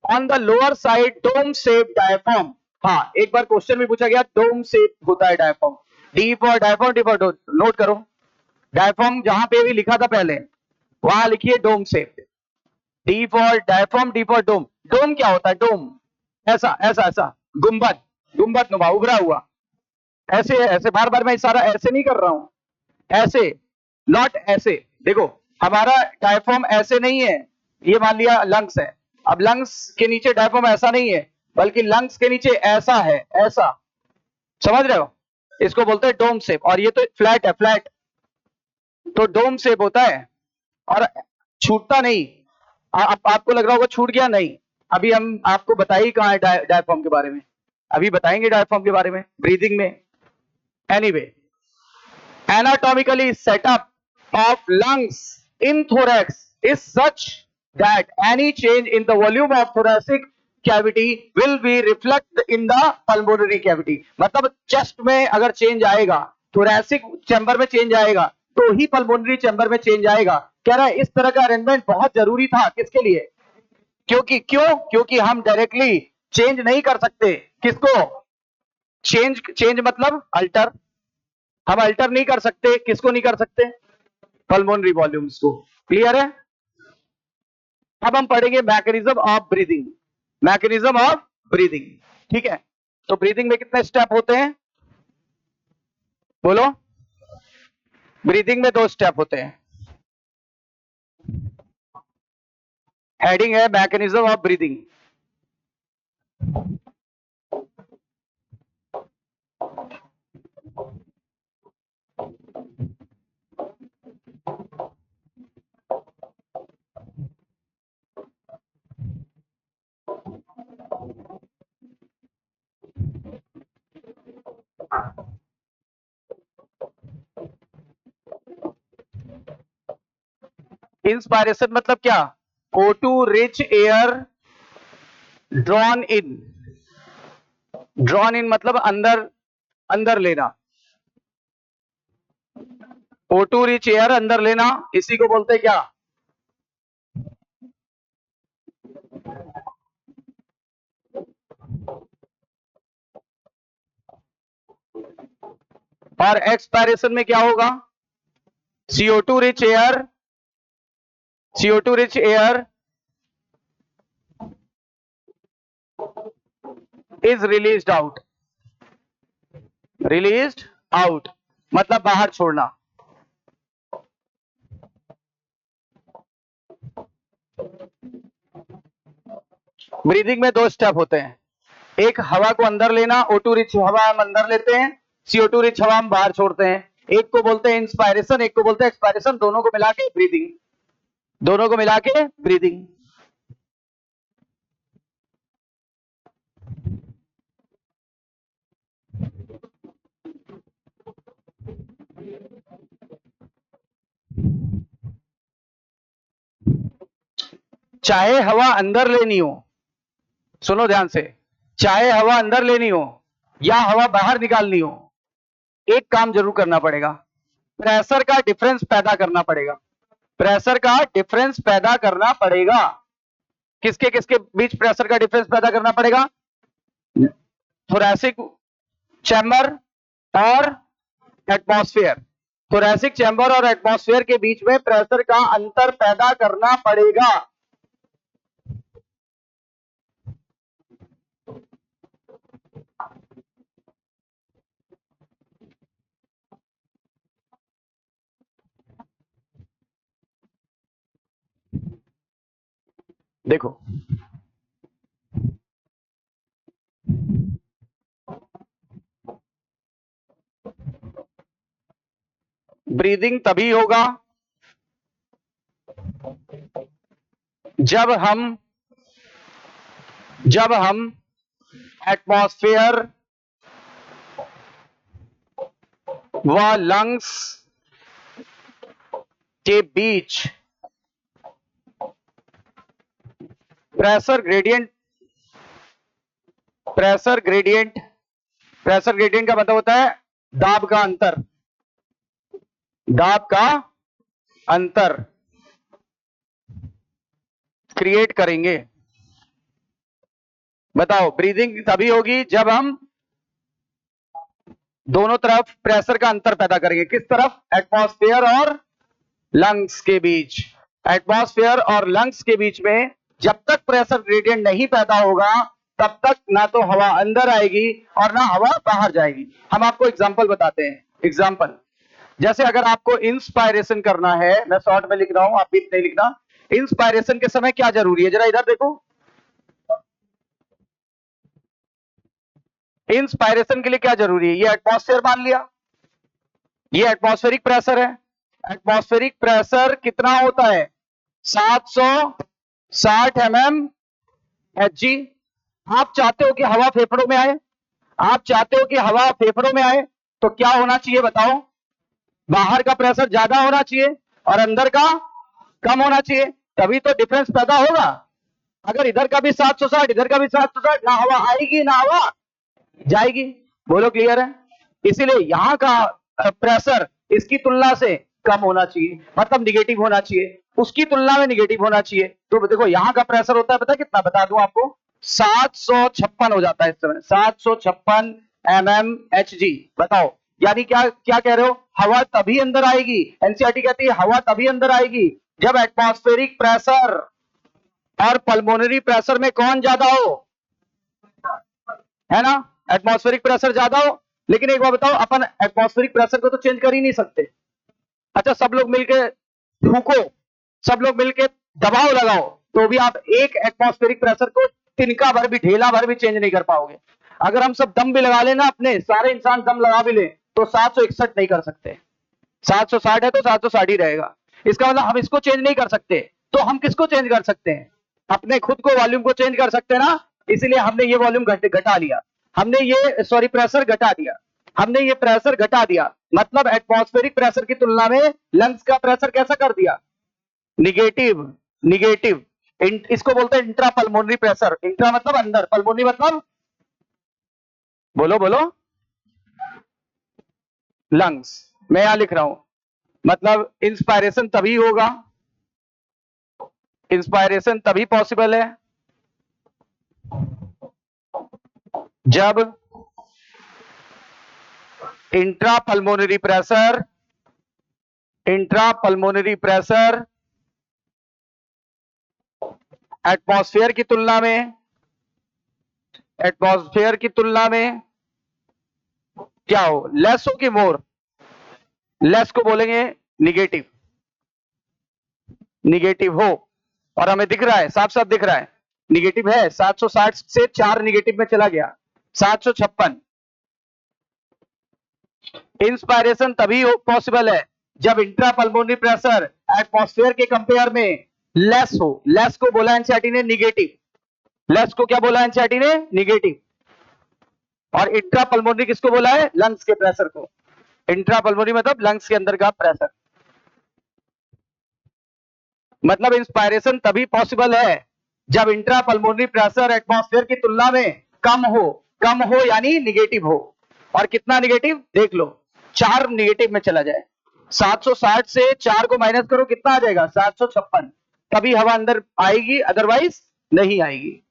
On the lower side dome shaped diaphragm. हाँ, एक बार क्वेश्चन भी पूछा गया, डोम शेप होता है diaphragm. D for diaphragm, D for dome, note करो। डायफ्राम जहां पे भी लिखा था पहले, वहां लिखिए dome shape. D for diaphragm, D for dome. Dome क्या होता है? डोम ऐसा ऐसा ऐसा, गुंबद, गुंबद नुमा, उभरा हुआ, ऐसे ऐसे। बार बार मैं इशारा ऐसे नहीं कर रहा हूं, ऐसे, नॉट ऐसे। देखो हमारा डायफ्राम ऐसे नहीं है, ये मान लिया लंग्स है। अब लंग्स के नीचे डायफ्राम ऐसा नहीं है, बल्कि लंग्स के नीचे ऐसा है, ऐसा। समझ रहे हो? इसको बोलते हैं डोम शेप। और ये तो फ्लैट है, फ्लैट, तो डोम शेप होता है और छूटता नहीं। आपको लग रहा होगा छूट गया, नहीं। अभी हम आपको बताइए कहाँ है डायफ्राम के बारे में, अभी बताएंगे डायफ्राम के बारे में ब्रीदिंग में। Anyway, anatomically setup of lungs in thorax is such that any change in the volume of thoracic cavity will be reflected in the pulmonary cavity. मतलब चेस्ट में अगर चेंज आएगा, thoracic चैम्बर में चेंज आएगा, तो ही पल्मोनरी चैम्बर में चेंज आएगा। कह रहा है इस तरह का अरेंजमेंट बहुत जरूरी था। किसके लिए? क्योंकि हम डायरेक्टली चेंज नहीं कर सकते। किसको? चेंज मतलब अल्टर। हम अल्टर नहीं कर सकते। किसको नहीं कर सकते? पल्मोनरी वॉल्यूम्स को। क्लियर है? अब हम पढ़ेंगे mechanism of breathing, mechanism of breathing. ठीक है, तो ब्रीदिंग में कितने स्टेप होते हैं बोलो? ब्रीदिंग में 2 स्टेप होते हैं। हेडिंग है मैकेनिज्म ऑफ ब्रीदिंग। इंस्पायरेशन मतलब क्या? O2 rich air drawn in, drawn in मतलब अंदर, अंदर लेना। O2 रिच एयर अंदर लेना, इसी को बोलते हैं क्या? और एक्सपायरेशन में क्या होगा? CO2 rich air, CO2 rich air is released out, released out मतलब बाहर छोड़ना। ब्रीदिंग में 2 स्टेप होते हैं, एक हवा को अंदर लेना, O2 रिच हवा हम अंदर लेते हैं, CO2 रिच हवा हम बाहर छोड़ते हैं। एक को बोलते हैं इंस्पायरेशन, एक को बोलते हैं एक्सपायरेशन, दोनों को मिला के ब्रीदिंग, दोनों को मिला के ब्रीदिंग। चाहे हवा अंदर लेनी हो, सुनो ध्यान से, चाहे हवा अंदर लेनी हो या हवा बाहर निकालनी हो, एक काम जरूर करना पड़ेगा, प्रेशर का डिफरेंस पैदा करना पड़ेगा, प्रेशर का डिफरेंस पैदा करना पड़ेगा। किसके किसके बीच प्रेशर का डिफरेंस पैदा करना पड़ेगा? थोरैसिक चैम्बर और एटमॉस्फेयर, थोरैसिक चैम्बर और एटमॉस्फेयर के बीच में प्रेशर का अंतर पैदा करना पड़ेगा। देखो ब्रीदिंग तभी होगा जब हम एटमॉस्फेयर व लंग्स के बीच pressure gradient, pressure gradient, pressure gradient का मतलब होता है दाब का अंतर, दाब का अंतर क्रिएट करेंगे। बताओ, ब्रीदिंग तभी होगी जब हम दोनों तरफ प्रेशर का अंतर पैदा करेंगे। किस तरफ? एटमॉस्फेयर और लंग्स के बीच, एटमॉस्फेयर और लंग्स के बीच में जब तक प्रेशर ग्रेडियंट नहीं पैदा होगा तब तक ना तो हवा अंदर आएगी और ना हवा बाहर जाएगी। हम आपको एग्जांपल बताते हैं, एग्जांपल जैसे अगर आपको इंस्पायरेशन करना है, मैं शॉर्ट में लिख रहा हूं, आप भी नहीं लिखना, इंस्पायरेशन के समय क्या जरूरी है, जरा इधर देखो। इंस्पायरेशन के लिए क्या जरूरी है? ये एटमॉस्फेयर मान लिया, ये एटमॉस्फेरिक प्रेशर है। एटमॉस्फेरिक प्रेशर कितना होता है? 760 mmHg। आप चाहते हो कि हवा फेफड़ों में आए, आप चाहते हो कि हवा फेफड़ों में आए तो क्या होना चाहिए बताओ? बाहर का प्रेशर ज्यादा होना चाहिए और अंदर का कम होना चाहिए, तभी तो डिफरेंस पैदा होगा। अगर इधर का भी 760 इधर का भी 760, ना हवा आएगी ना हवा जाएगी। बोलो क्लियर है? इसीलिए यहां का प्रेशर इसकी तुलना से कम होना चाहिए, मतलब निगेटिव होना चाहिए, उसकी तुलना में निगेटिव होना चाहिए। तो देखो यहां का प्रेशर होता है, पता कितना? बता दूं आपको, 756 हो जाता है इस समय, 756 mmHg। बताओ, यानी क्या क्या कह रहे हो? हवा तभी अंदर आएगी, एनसीईआरटी कहती है हवा तभी अंदर आएगी जब एटमॉस्फेरिक प्रेशर और पल्मोनरी प्रेशर में कौन ज्यादा हो, है ना, एटमॉस्फेरिक प्रेशर ज्यादा हो। लेकिन एक बात बताओ, अपन एटमॉस्फेरिक प्रेशर को तो चेंज कर ही नहीं सकते। अच्छा, सब लोग मिलके फूको, सब लोग मिलके दबाव लगाओ, तो भी आप एक एटमॉस्फेरिक प्रेशर को तिनका भर भी, ढेला भर भी चेंज नहीं कर पाओगे। अगर हम सब दम भी लगा लेना, अपने सारे इंसान दम लगा भी ले, तो 761 नहीं कर सकते। 760 है तो 760 ही रहेगा। इसका मतलब हम इसको चेंज नहीं कर सकते, तो हम किसको चेंज कर सकते हैं, अपने खुद को, वॉल्यूम को चेंज कर सकते हैं ना। इसीलिए हमने ये वॉल्यूम घटा लिया, हमने ये सॉरी प्रेशर घटा दिया, हमने ये प्रेशर घटा दिया। मतलब एटमॉस्फेरिक प्रेशर की तुलना में लंग्स का प्रेशर कैसा कर दिया, निगेटिव। निगेटिव इसको बोलते हैं इंट्रा पल्मोनरी प्रेशर। इंट्रा मतलब अंदर, पल्मोनरी मतलब, बोलो बोलो, लंग्स। मैं यहां लिख रहा हूं, मतलब इंस्पायरेशन तभी होगा, इंस्पायरेशन तभी पॉसिबल है जब intra pulmonary pressure, intra pulmonary pressure atmosphere की तुलना में, एटमॉस्फेयर की तुलना में क्या हो, लेस हो कि मोर। लेस को बोलेंगे निगेटिव, निगेटिव हो। और हमें दिख रहा है, साफ साफ दिख रहा है निगेटिव है। 760 से 4 निगेटिव में चला गया, 756। इंस्पायरेशन तभी पॉसिबल है जब इंट्रा पल्मोनरी प्रेशर एटमॉस्फेयर के कंपेयर में लेस हो। लेस को बोला एनसीईआरटी ने निगेटिव, लेस को क्या बोला एनसीईआरटी ने, निगेटिव। और इंट्रा पल्मोनरी किसको बोला है, लंग्स के प्रेशर को। इंट्रा पल्मोनरी मतलब लंग्स के अंदर का प्रेशर। मतलब इंस्पायरेशन तभी पॉसिबल है जब इंट्रा पल्मोनरी प्रेशर एटमॉस्फेयर की तुलना में कम हो। कम हो यानी निगेटिव हो। और कितना निगेटिव देख लो, 4 निगेटिव में चला जाए। 760 से 4 को माइनस करो, कितना आ जाएगा, 756। तभी हवा अंदर आएगी, अदरवाइज नहीं आएगी।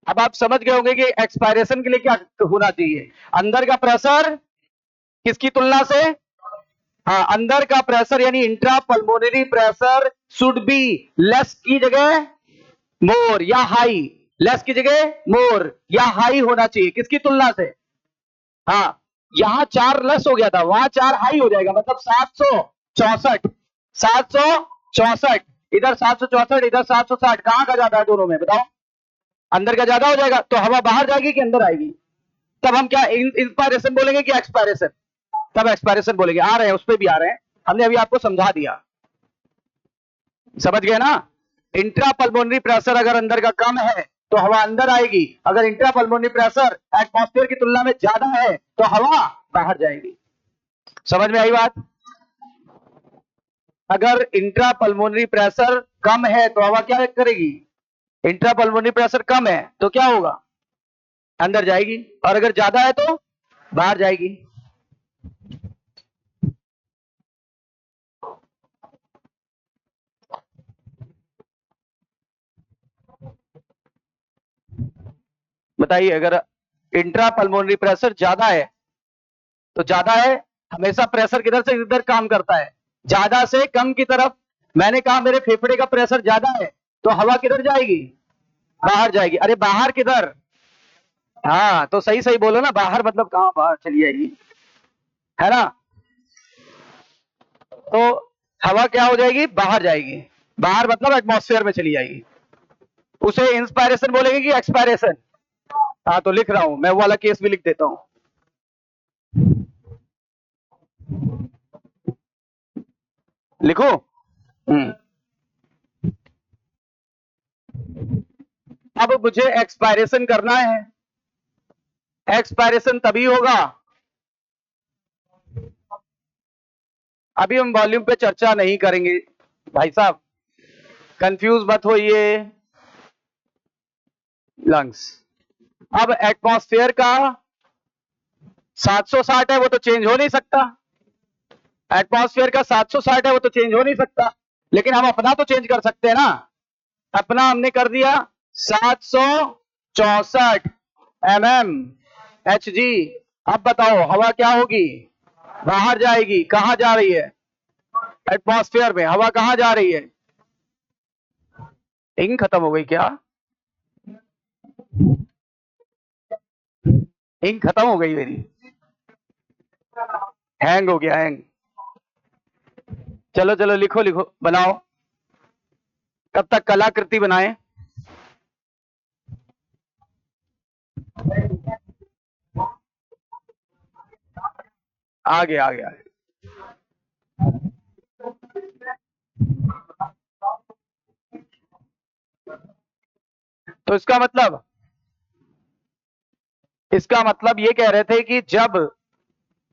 अब आप समझ गए होंगे कि एक्सपायरेशन के लिए क्या होना चाहिए। अंदर का प्रेशर किसकी तुलना से, हाँ, अंदर का प्रेशर यानी intra pulmonary pressure should be less की जगह मोर या हाई, लेस की जगह मोर या हाई होना चाहिए, किसकी तुलना से। हाँ, यहां 4 लेस हो गया था, वहां 4 हाई हो जाएगा, मतलब 764, 764, इधर 764, इधर 760। कहां का ज्यादा है दोनों में बताओ, अंदर का ज्यादा हो जाएगा, तो हवा बाहर जाएगी कि अंदर आएगी। तब हम क्या इंस्पायरेशन बोलेंगे कि एक्सपायरेशन, तब एक्सपायरेशन बोलेंगे। आ रहे हैं, उस पर भी आ रहे हैं, हमने अभी आपको समझा दिया, समझ गए ना। इंट्रा पल्मोनरी प्रेशर अगर अंदर का कम है तो हवा अंदर आएगी, अगर इंट्रा पल्मोनरी प्रेशर एटमॉस्फेयर की तुलना में ज्यादा है तो हवा बाहर जाएगी। समझ में आई बात। अगर इंट्रा पल्मोनरी प्रेशर कम है तो हवा क्या करेगी, इंट्रा पल्मोनरी प्रेशर कम है तो क्या होगा, अंदर जाएगी, और अगर ज्यादा है तो बाहर जाएगी। बताइए, अगर इंट्रा पल्मोनरी प्रेशर ज्यादा है तो ज्यादा है, हमेशा प्रेशर किधर से किधर काम करता है, ज्यादा से कम की तरफ। मैंने कहा मेरे फेफड़े का प्रेशर ज्यादा है तो हवा किधर जाएगी, बाहर जाएगी। अरे बाहर किधर, हाँ तो सही सही बोलो ना, बाहर मतलब कहां बाहर चली जाएगी, है ना। तो हवा क्या हो जाएगी, बाहर जाएगी, बाहर मतलब एटमॉस्फेयर में चली जाएगी। उसे इंस्पायरेशन बोलेंगे कि एक्सपायरेशन। हाँ तो लिख रहा हूं मैं, वो वाला केस भी लिख देता हूं। लिखो। अब मुझे एक्सपायरेशन करना है, एक्सपायरेशन तभी होगा, अभी हम वॉल्यूम पे चर्चा नहीं करेंगे भाई साहब, कंफ्यूज मत होइए। लंग्स, अब एटमॉस्फेयर का 760 है, वो तो चेंज हो नहीं सकता, एटमॉस्फेयर का 760 है, वो तो चेंज हो नहीं सकता, लेकिन हम अपना तो चेंज कर सकते हैं ना। अपना हमने कर दिया 764 mmHg। अब बताओ हवा क्या होगी, बाहर जाएगी, कहां जा रही है, एटमॉस्फेयर में हवा कहां जा रही है। इंक खत्म हो गई क्या, इंक खत्म हो गई मेरी, हैंग हो गया, हैंग। चलो चलो लिखो लिखो, बनाओ, कब तक कलाकृति बनाएं। आगे आगे आगे। तो इसका मतलब ये कह रहे थे कि जब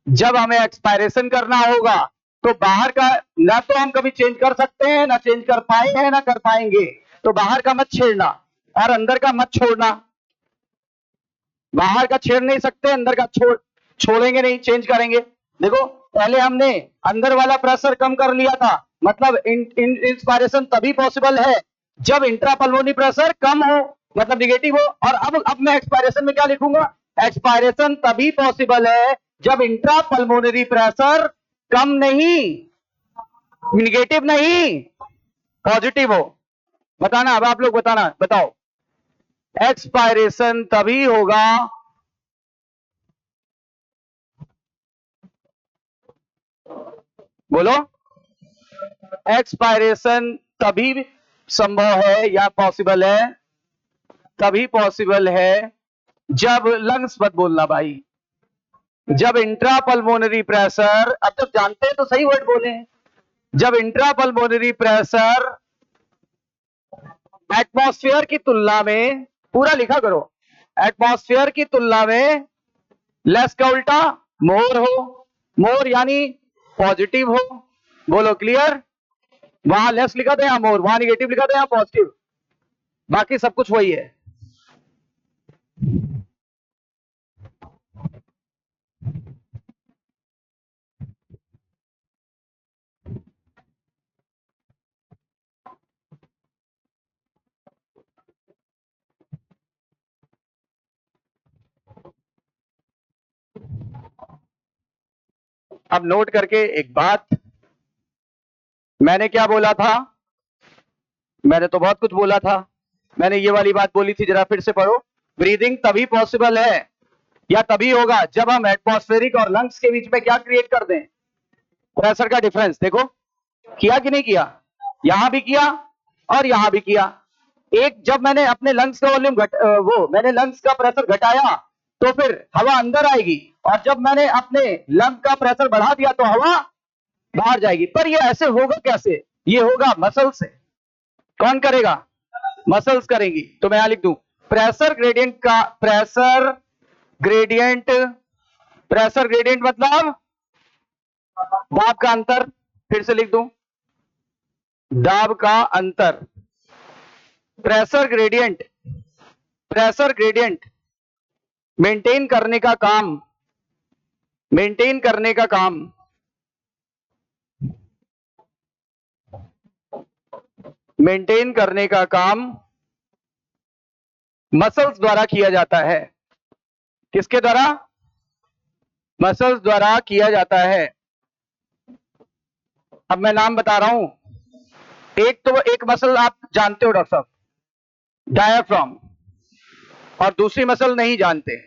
जब हमें एक्सपायरेशन करना होगा तो बाहर का ना तो हम कभी चेंज कर सकते हैं, ना चेंज कर पाए हैं, ना कर पाएंगे। तो बाहर का मत छेड़ना और अंदर का मत छोड़ना। बाहर का छेड़ नहीं सकते, अंदर का छोड़ेंगे नहीं, चेंज करेंगे। देखो पहले हमने अंदर वाला प्रेशर कम कर लिया था, मतलब इंस्पायरेशन तभी पॉसिबल है जब इंट्रापल्मोनरी प्रेशर कम हो, मतलब निगेटिव हो। और अब मैं एक्सपायरेशन में क्या लिखूंगा, एक्सपायरेशन तभी पॉसिबल है जब इंट्रापल्मोनरी प्रेशर कम नहीं, निगेटिव नहीं, पॉजिटिव हो। बताना, अब आप लोग बताना, बताओ एक्सपायरेशन तभी होगा, बोलो, एक्सपायरेशन तभी संभव है या पॉसिबल है, तभी पॉसिबल है जब, लंग्स मत बोलना भाई, जब इंट्रापल्मोनरी प्रेशर, अब जब जानते हैं तो सही वर्ड बोले, जब इंट्रापल्मोनरी प्रेशर एटमॉस्फेयर की तुलना में, पूरा लिखा करो, एटमॉस्फेयर की तुलना में लेस का उल्टा मोर हो, मोर यानी पॉजिटिव हो। बोलो क्लियर, वहां लेस लिखा था, यहां मोर, वहां निगेटिव लिखा था, यहां पॉजिटिव, बाकी सब कुछ वही है। अब नोट करके एक बात, मैंने क्या बोला था, मैंने तो बहुत कुछ बोला था। मैंने ये वाली बात बोली थी, जरा फिर से पढ़ो। ब्रीदिंग तभी पॉसिबल है या तभी होगा जब हम एटमॉस्फेरिक और लंग्स के बीच में क्या क्रिएट कर दें, प्रेशर का डिफरेंस। देखो किया कि नहीं किया, यहां भी किया और यहां भी किया। एक जब मैंने अपने लंग्स का वॉल्यूम मैंने लंग्स का प्रेशर घटाया तो फिर हवा अंदर आएगी, और जब मैंने अपने लंग का प्रेशर बढ़ा दिया तो हवा बाहर जाएगी। पर ये ऐसे होगा कैसे, ये होगा मसल से। कौन करेगा, मसल्स करेंगी। तो मैं यहां लिख दूं प्रेशर ग्रेडियंट का, ग्रेडियंट प्रेशर ग्रेडियंट मतलब दाब का अंतर, फिर से लिख दूं दाब का अंतर। प्रेशर ग्रेडियंट मेंटेन करने का काम, मेंटेन करने का काम मेंटेन करने का काम मसल्स द्वारा किया जाता है। किसके द्वारा, मसल्स द्वारा किया जाता है। अब मैं नाम बता रहा हूं, एक मसल आप जानते हो डॉक्टर साहब, डायाफ्राम, और दूसरी मसल नहीं जानते।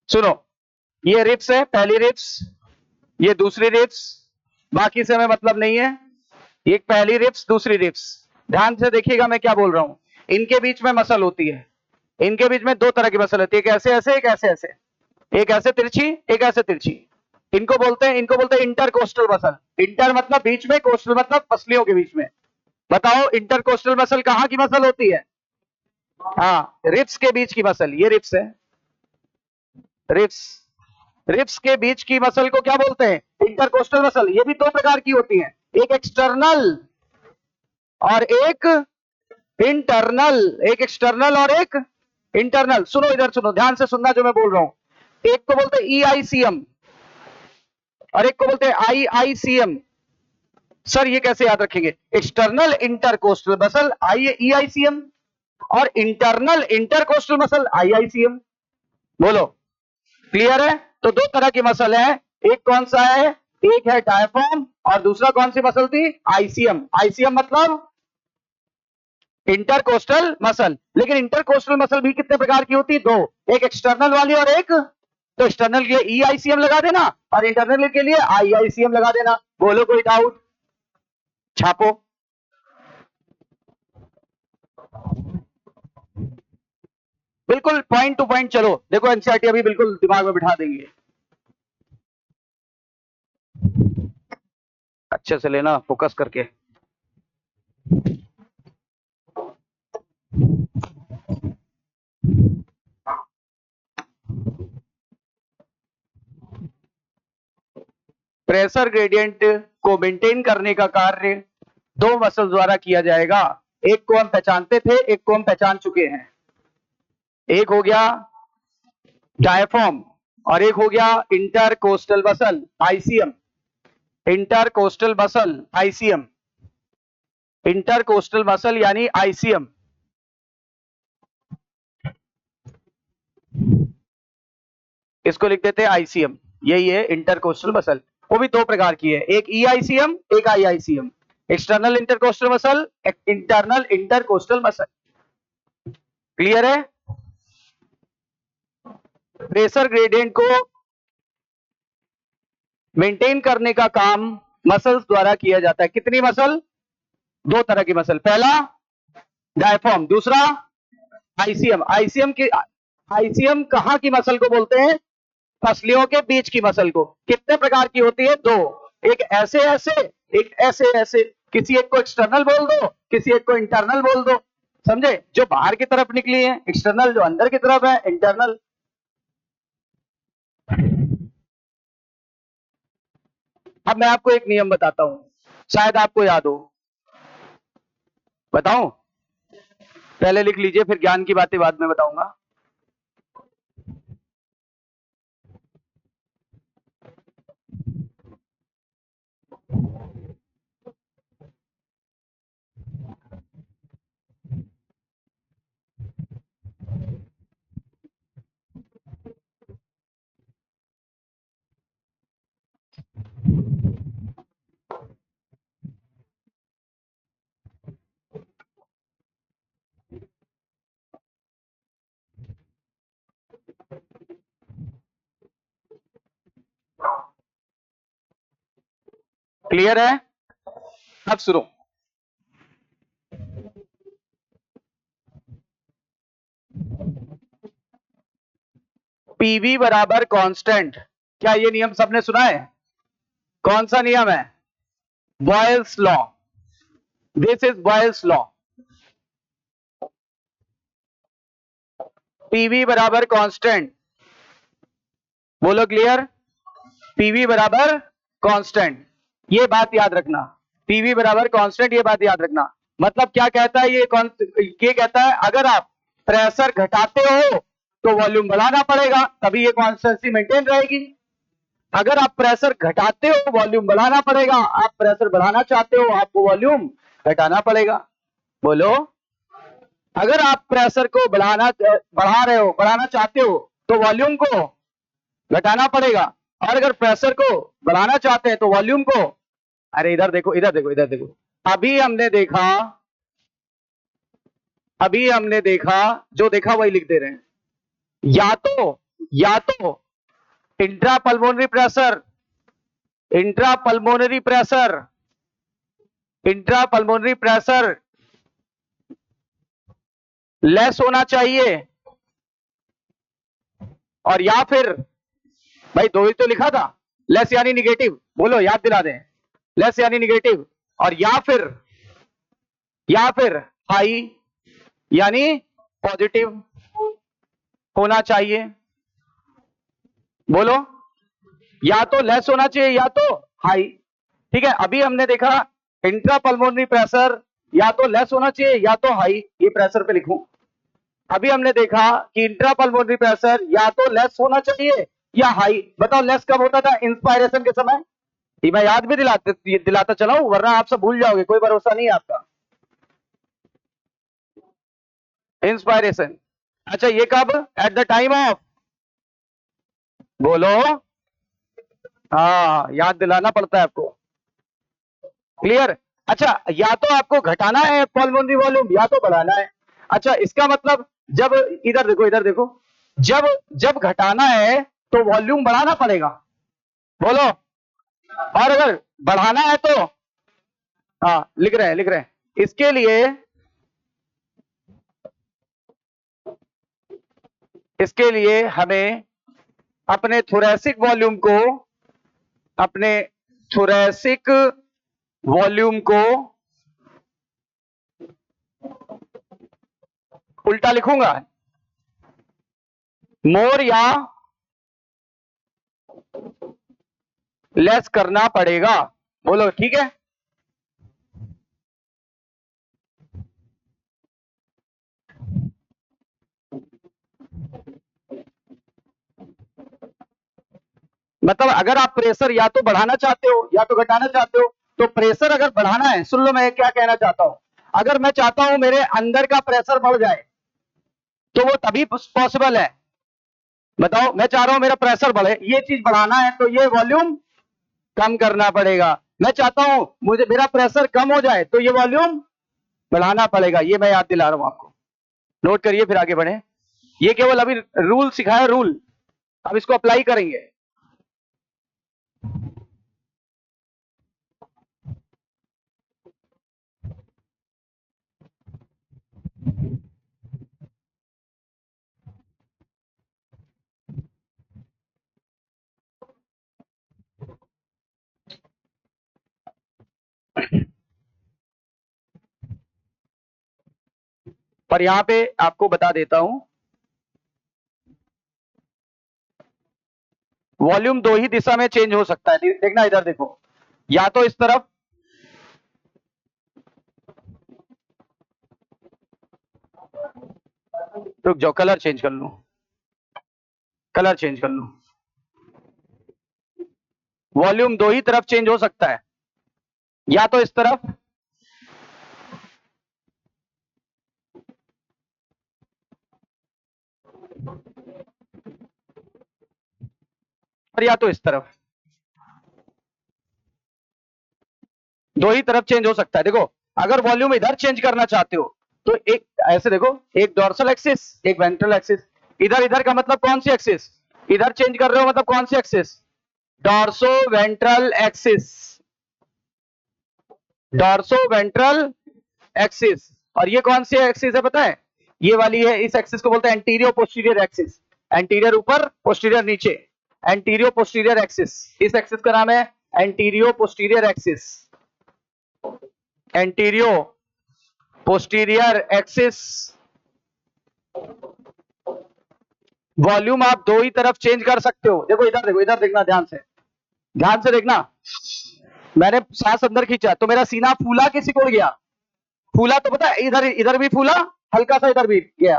सुनो, ये रिब्स है, पहली रिब्स, ये दूसरी रिब्स, बाकी से हमें मतलब नहीं है। एक पहली रिब्स, दूसरी रिब्स, ध्यान से देखिएगा मैं क्या बोल रहा हूं। इनके बीच में मसल होती है, इनके बीच में दो तरह की मसल होती है, एक ऐसे ऐसे, एक ऐसे ऐसे, एक ऐसे तिरछी, एक ऐसे तिरछी। इनको बोलते हैं इंटरकोस्टल मसल। इंटर मतलब बीच में, कोस्टल मतलब पसलियों के बीच में। बताओ इंटरकोस्टल मसल कहां की मसल होती है, हाँ रिब्स के बीच की मसल, ये रिब्स है, रिब्स, रिब्स के बीच की मसल को क्या बोलते हैं, इंटरकोस्टल मसल। ये भी दो प्रकार की होती है, एक एक्सटर्नल और एक इंटरनल, एक एक्सटर्नल और एक इंटरनल। सुनो इधर सुनो, ध्यान से सुनना जो मैं बोल रहा हूं। एक को बोलते हैं ईआईसीएम, और एक को बोलते हैं IICM। सर ये कैसे याद रखेंगे? एक्सटर्नल इंटरकोस्टल मसल EICM और इंटरनल इंटरकोस्टल मसल IICM। बोलो क्लियर है? तो दो तरह की मसल है, एक कौन सा है? एक है डायफ्राम और दूसरा कौन सी मसल थी? ICM। ICM मतलब इंटरकोस्टल मसल। लेकिन इंटरकोस्टल मसल भी कितने प्रकार की होती है? दो, एक एक्सटर्नल वाली और एक, तो एक्सटर्नल के लिए EICM लगा देना और इंटरनल के लिए IICM लगा देना। बोलो कोई डाउट? छापो। बिल्कुल पॉइंट टू पॉइंट चलो। देखो एनसीईआरटी अभी बिल्कुल दिमाग में बिठा देंगे। अच्छे से लेना, फोकस करके। प्रेशर ग्रेडियंट को मेंटेन करने का कार्य दो मसल द्वारा किया जाएगा। एक को हम पहचानते थे, एक को हम पहचान चुके हैं। एक हो गया डायफ्राम और एक हो गया intercostal muscle ICM। Intercostal muscle ICM, intercostal muscle यानी ICM। इसको लिख देते हैं ICM। यही है इंटरकोस्टल मसल। वो भी दो प्रकार की है, एक EICM एक IICM। External intercostal muscle, internal intercostal muscle. Clear है? प्रेशर ग्रेडियंट को मेंटेन करने का काम मसल्स द्वारा किया जाता है। कितनी मसल? दो तरह की मसल, पहला डायफ्राम, दूसरा ICM। ICM कहां की मसल को बोलते हैं? पसलियों के बीच की मसल को। कितने प्रकार की होती है? दो, एक ऐसे ऐसे, एक ऐसे ऐसे। किसी एक को एक्सटर्नल बोल दो, किसी एक को इंटरनल बोल दो। समझे? जो बाहर की तरफ निकली है एक्सटर्नल, जो अंदर की तरफ है इंटरनल। अब मैं आपको एक नियम बताता हूं, शायद आपको याद हो। बताऊं? पहले लिख लीजिए, फिर ज्ञान की बातें बाद में बताऊंगा। क्लियर है? अब सुनो। PV बराबर कांस्टेंट। क्या ये नियम सबने सुना है? कौन सा नियम है? Boyle's law. This is Boyle's law. PV बराबर कांस्टेंट। बोलो क्लियर? PV बराबर कांस्टेंट, ये बात याद रखना। PV बराबर कांस्टेंट, ये बात याद रखना। मतलब क्या कहता है ये कहता है अगर आप प्रेशर घटाते हो तो वॉल्यूम बढ़ाना पड़ेगा, तभी ये कांस्टेंसी मेंटेन रहेगी। अगर आप प्रेशर घटाते हो वॉल्यूम बढ़ाना पड़ेगा, आप प्रेशर बढ़ाना चाहते हो आपको वॉल्यूम घटाना पड़ेगा। बोलो, अगर आप प्रेशर को बढ़ाना चाहते हो तो वॉल्यूम को घटाना पड़ेगा, और अगर प्रेशर को बढ़ाना चाहते हैं तो वॉल्यूम को, अरे इधर देखो इधर देखो इधर देखो। अभी हमने देखा, जो देखा वही लिख दे रहे हैं। या तो इंट्रापल्मोनरी प्रेशर लेस होना चाहिए, और या फिर, भाई दो ही तो लिखा था, लेस यानी निगेटिव। बोलो याद दिला दें, लेस यानी निगेटिव, और या फिर हाई यानी पॉजिटिव होना चाहिए। बोलो, या तो लेस होना चाहिए या तो हाई। ठीक है, अभी हमने देखा इंट्रापल्मोनरी प्रेशर या तो लेस होना चाहिए या तो हाई, ये प्रेशर पे लिखूं। अभी हमने देखा कि इंट्रापल्मोनरी प्रेशर या तो लेस होना चाहिए या हाई? बताओ लेस कब होता था? इंस्पायरेशन के समय। ये मैं याद भी दिलाता चला हूं, वरना आप सब भूल जाओगे, कोई भरोसा नहीं है आपका। इंस्पायरेशन। अच्छा ये कब? एट द टाइम ऑफ, बोलो। हाँ याद दिलाना पड़ता है आपको। क्लियर? अच्छा या तो आपको घटाना है पल्मोनरी वॉल्यूम या तो बढ़ाना है। अच्छा इसका मतलब जब, इधर देखो, जब जब घटाना है तो वॉल्यूम बढ़ाना पड़ेगा, बोलो। और अगर बढ़ाना है तो, हाँ लिख रहे हैं इसके लिए हमें अपने थोरैसिक वॉल्यूम को उल्टा लिखूंगा, मोर या लेस करना पड़ेगा, बोलो ठीक है। मतलब अगर आप प्रेशर या तो बढ़ाना चाहते हो या तो घटाना चाहते हो, तो प्रेशर अगर बढ़ाना है, सुन लो मैं क्या कहना चाहता हूं। अगर मैं चाहता हूं मेरे अंदर का प्रेशर बढ़ जाए तो वो तभी पॉसिबल है। बताओ, मैं चाह रहा हूं मेरा प्रेशर बढ़े, ये चीज बढ़ाना है तो ये वॉल्यूम कम करना पड़ेगा। मैं चाहता हूं मुझे मेरा प्रेशर कम हो जाए तो ये वॉल्यूम बढ़ाना पड़ेगा। ये मैं याद दिला रहा हूं आपको, नोट करिए फिर आगे बढ़े। ये केवल अभी रूल सिखाया, रूल, अब इसको अप्लाई करेंगे। पर यहां पे आपको बता देता हूं, वॉल्यूम दो ही दिशा में चेंज हो सकता है। देखना इधर देखो, या तो इस तरफ, रुक जाओ कलर चेंज कर लूं, कलर चेंज कर लूं। वॉल्यूम दो ही तरफ चेंज हो सकता है, या तो इस तरफ, और या तो इस तरफ, दो ही तरफ चेंज हो सकता है। देखो अगर वॉल्यूम इधर चेंज करना चाहते हो तो एक ऐसे देखो, एक डोर्सल एक्सिस, एक वेंट्रल एक्सिस। इधर इधर का मतलब कौन सी एक्सिस? इधर चेंज कर रहे हो मतलब कौन सी axis? Dorso ventral axis, dorso ventral axis. और ये कौन सी एक्सिस है पता है? ये वाली है, इस एक्सिस को बोलते हैं एंटीरियर पोस्टीरियर एक्सिस। एंटीरियर ऊपर, पोस्टीरियर नीचे, एंटीरियो पोस्टीरियर एक्सिस। इस एक्सिस का नाम है antero posterior axis, antero posterior axis. Volume आप दो ही तरफ चेंज कर सकते हो। देखो इधर देखो, इधर देखना ध्यान से, ध्यान से देखना। मैंने सांस अंदर खींचा तो मेरा सीना फूला कि सिकुड़ गया? फूला तो पता है, इधर इधर भी फूला, हल्का सा इधर भी गया,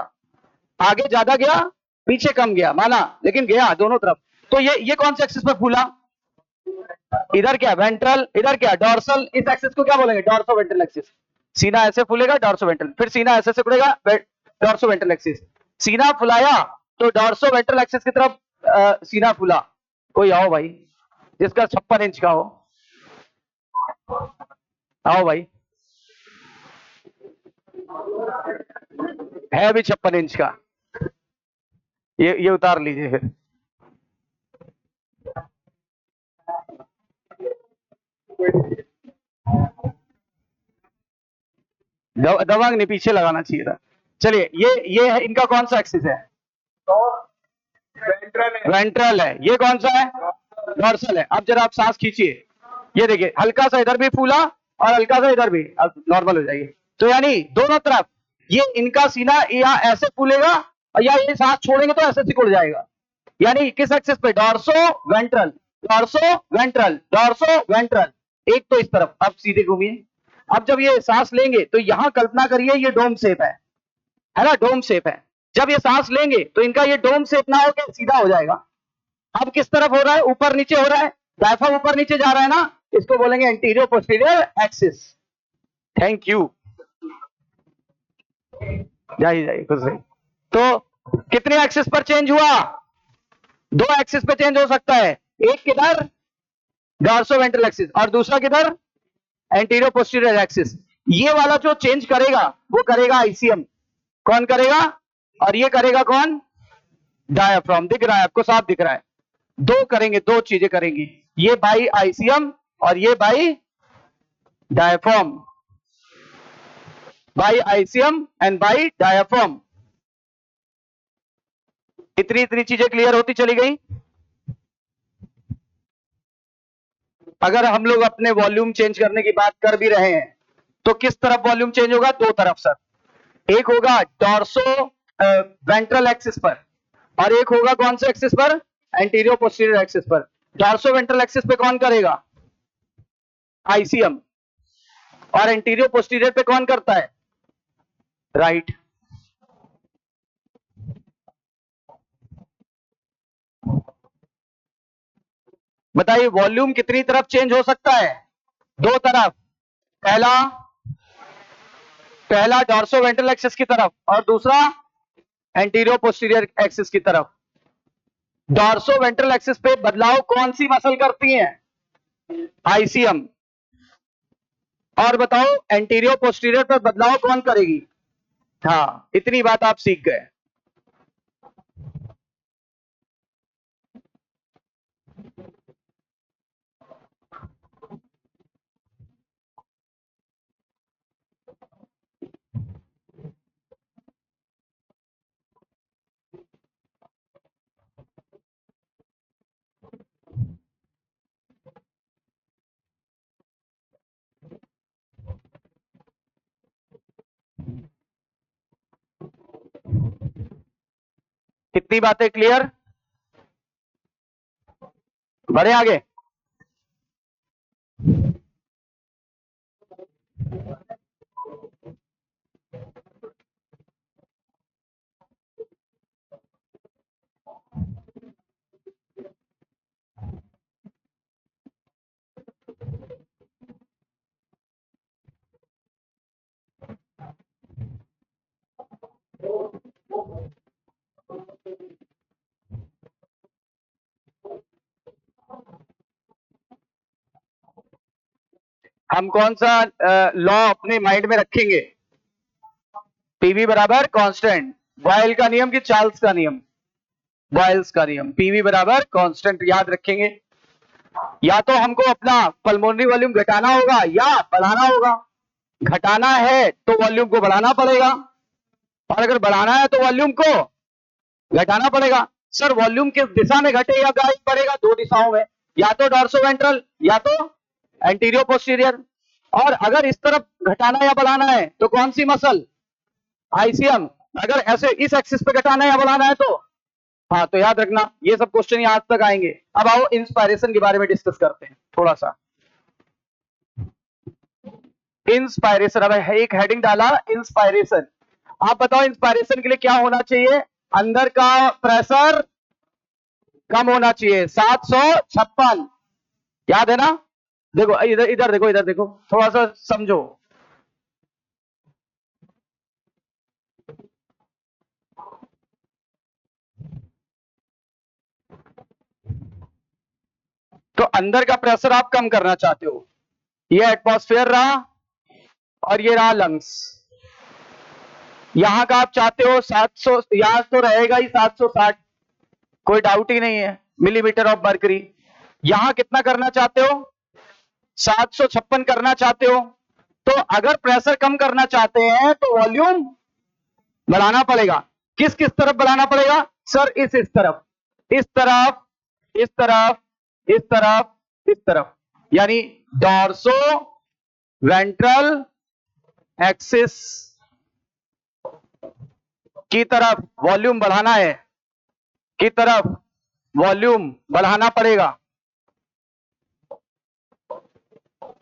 आगे ज्यादा गया, पीछे कम गया, माना, लेकिन गया दोनों तरफ। तो ये कौन से एक्सिस पर फूला? इधर क्या वेंट्रल, इधर क्या डॉर्सल। इस एक्सिस को क्या बोलेंगे? Dorso ventral axis. सीना ऐसे फूलेगा डॉर्सो वेंट्रल, फिर सीना ऐसे सिकुड़ेगा डॉर्सो वेंट्रल एक्सिस। सीना फुलाया तो डॉर्सो वेंट्रल एक्सिस की तरफ सीना फूला। कोई आओ भाई जिसका 56 इंच का हो, आओ भाई, है भी 56 इंच का, ये उतार लीजिए फिर। दबंग नहीं, पीछे लगाना चाहिए था। चलिए ये है, इनका कौन सा एक्सिस है? वेंट्रल है। ये कौन सा है? डॉर्सल है। अब जरा आप सांस खींचिए, ये देखिए हल्का सा इधर भी फूला और हल्का सा इधर भी, अब नॉर्मल हो जाइए। तो यानी दोनों तरफ ये इनका सीना या ऐसे फूलेगा और या ये सांस छोड़ेंगे तो ऐसे सिकुड़ जाएगा। यानी किस एक्सिस पे? Dorso ventral, dorso ventral, dorso ventral. एक तो इस तरफ, अब सीधे घूमिए। अब जब ये सांस लेंगे तो यहां कल्पना करिए ये डोम शेप है ना, डोम शेप है। जब ये सांस लेंगे तो इनका ये डोम शेप ना होकर सीधा हो जाएगा। अब किस तरफ हो रहा है? ऊपर नीचे हो रहा है, डायफ्राम ऊपर नीचे जा रहा है ना, इसको बोलेंगे anterior posterior axis. Thank you, जाइए जाइए खुश रहिए। तो कितने एक्सिस पर चेंज हुआ? 2 एक्सिस पे चेंज हो सकता है, एक किधर डॉर्सोवेंट्रल एक्सिस और दूसरा किधर एंटीरियर पोस्टीरियर एक्सिस। ये वाला जो चेंज करेगा वो करेगा आईसीएम। कौन करेगा? और ये करेगा कौन? डायाफ्राम। दिख रहा है आपको? साफ दिख रहा है। दो करेंगे, दो चीजें करेंगे, ये बाई आईसीएम और ये by diaphragm. By ICM and by diaphragm. इतनी इतनी चीजें क्लियर होती चली गई। अगर हम लोग अपने वॉल्यूम चेंज करने की बात कर भी रहे हैं तो किस तरफ वॉल्यूम चेंज होगा? दो तरफ सर। एक होगा डॉर्सो वेंट्रल एक्सिस पर और एक होगा कौन से एक्सिस पर? एंटीरियर पोस्टीरियर एक्सिस पर। डॉर्सो वेंट्रल एक्सिस पे कौन करेगा? आईसीएम। और एंटीरियर पोस्टीरियर पे कौन करता है? राइट। बताइए वॉल्यूम कितनी तरफ चेंज हो सकता है? दो तरफ। पहला पहला डॉर्सो वेंट्रल एक्सिस की तरफ और दूसरा एंटीरियर पोस्टीरियर एक्सिस की तरफ। डॉर्सो वेंट्रल एक्सिस पे बदलाव कौन सी मसल करती है? आईसीएम। और बताओ एंटीरियर पोस्टीरियर पर बदलाव कौन करेगी? हाँ, इतनी बात आप सीख गए। कितनी बातें क्लियर? बढ़े आगे। हम कौन सा लॉ अपने माइंड में रखेंगे? पीवी बराबर कांस्टेंट। बॉयल का नियम कि चार्ल्स का नियम? बॉयल्स का नियम। पीवी बराबर कांस्टेंट याद रखेंगे। या तो हमको अपना पल्मोनरी वॉल्यूम घटाना होगा या बढ़ाना होगा। घटाना है तो वॉल्यूम को बढ़ाना पड़ेगा और अगर बढ़ाना है तो वॉल्यूम को घटाना पड़ेगा। सर वॉल्यूम किस दिशा में घटे या बढ़ेगा? दो दिशाओं में, या तो डॉर्सोवेंट्रल या तो एंटीरियर पोस्टीरियर। और अगर इस तरफ घटाना या बढ़ाना है तो कौन सी मसल? आईसीएम। अगर ऐसे इस एक्सिस पे घटाना या बढ़ाना है तो हाँ, तो याद रखना ये सब क्वेश्चन यहाँ तक आएंगे। अब आओ इंस्पायरेशन के बारे में डिस्कस करते हैं थोड़ा सा। इंस्पायरेशन, अब एक हेडिंग डाला इंस्पायरेशन। आप बताओ इंस्पायरेशन के लिए क्या होना चाहिए? अंदर का प्रेशर कम होना चाहिए, 756। याद है ना? देखो इधर इधर देखो, इधर देखो, थोड़ा सा समझो। तो अंदर का प्रेशर आप कम करना चाहते हो। ये एटमॉस्फेयर रहा और ये रहा लंग्स। यहां का आप चाहते हो 700, यहां तो रहेगा ही 760, कोई डाउट ही नहीं है, मिलीमीटर ऑफ मर्करी। यहां कितना करना चाहते हो? 756 करना चाहते हो। तो अगर प्रेशर कम करना चाहते हैं तो वॉल्यूम बढ़ाना पड़ेगा। किस किस तरफ बढ़ाना पड़ेगा? सर इस तरफ, इस तरफ, इस तरफ, इस तरफ, इस तरफ, यानी डॉर्सो वेंट्रल एक्सिस की तरफ वॉल्यूम बढ़ाना है, की तरफ वॉल्यूम बढ़ाना पड़ेगा,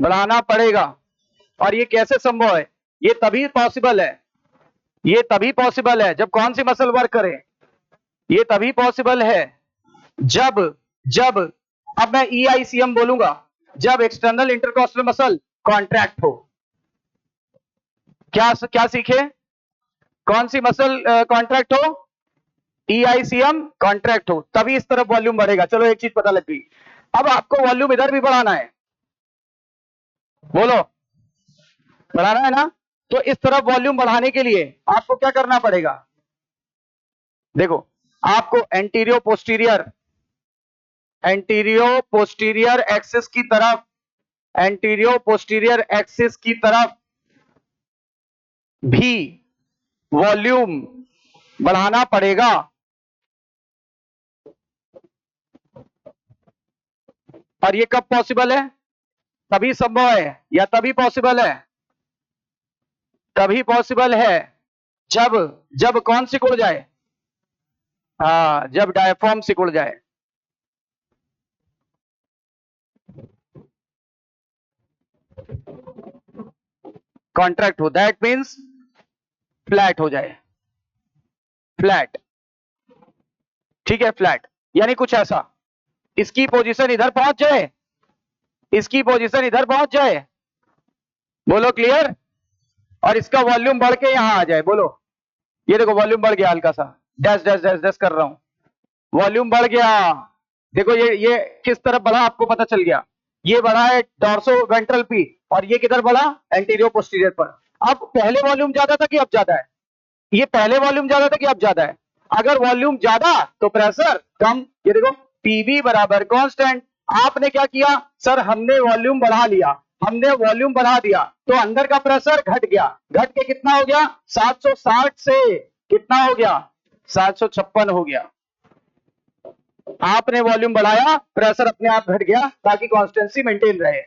बढ़ाना पड़ेगा। और ये कैसे संभव है? ये तभी पॉसिबल है, ये तभी पॉसिबल है जब कौन सी मसल वर्क करे? ये तभी पॉसिबल है जब जब अब मैं EICM बोलूंगा जब एक्सटर्नल इंटरकॉस्टल मसल कॉन्ट्रैक्ट हो। क्या क्या सीखे? कौन सी मसल कॉन्ट्रैक्ट हो? EICM कॉन्ट्रैक्ट हो, तभी इस तरफ वॉल्यूम बढ़ेगा। चलो एक चीज पता लग गई। अब आपको वॉल्यूम इधर भी बढ़ाना है, बोलो बढ़ाना है ना? तो इस तरफ वॉल्यूम बढ़ाने के लिए आपको क्या करना पड़ेगा? देखो, आपको एंटीरियो पोस्टीरियर एक्सिस की तरफ, एंटीरियो पोस्टीरियर एक्सिस की तरफ भी वॉल्यूम बढ़ाना पड़ेगा। और ये कब पॉसिबल है? तभी संभव है या तभी पॉसिबल है? तभी पॉसिबल है जब जब कौन सिकुड़ जाए? हाँ, जब डायफ्राम सिकुड़ जाए। कॉन्ट्रैक्ट हो, दैट मीन्स फ्लैट हो जाए, फ्लैट। ठीक है, फ्लैट यानी कुछ ऐसा, इसकी पोजीशन इधर पहुंच जाए, इसकी पोजीशन इधर पहुंच जाए, बोलो क्लियर? और इसका वॉल्यूम बढ़ के यहां आ जाए, बोलो। ये देखो वॉल्यूम बढ़ गया हल्का सा, डैश डैश डैश डैश कर रहा हूं, वॉल्यूम बढ़ गया। देखो ये किस तरफ बढ़ा आपको पता चल गया। ये बढ़ा है डॉर्सो वेंट्रल पी, और ये किधर बढ़ा? एंटीरियो पोस्टीरियर पर। अब पहले वॉल्यूम ज्यादा था कि अब ज्यादा है? ये पहले वॉल्यूम ज्यादा था कि अब ज्यादा है? अगर वॉल्यूम ज्यादा तो प्रेशर कम। ये देखो पीवी बराबर कांस्टेंट। आपने क्या किया सर? हमने वॉल्यूम बढ़ा लिया, हमने वॉल्यूम बढ़ा दिया तो अंदर का प्रेशर घट गया। घट के कितना हो गया? 760 से कितना हो गया? 756 हो गया। आपने वॉल्यूम बढ़ाया, प्रेशर अपने आप घट गया ताकि कांस्टेंसी मेंटेन रहे,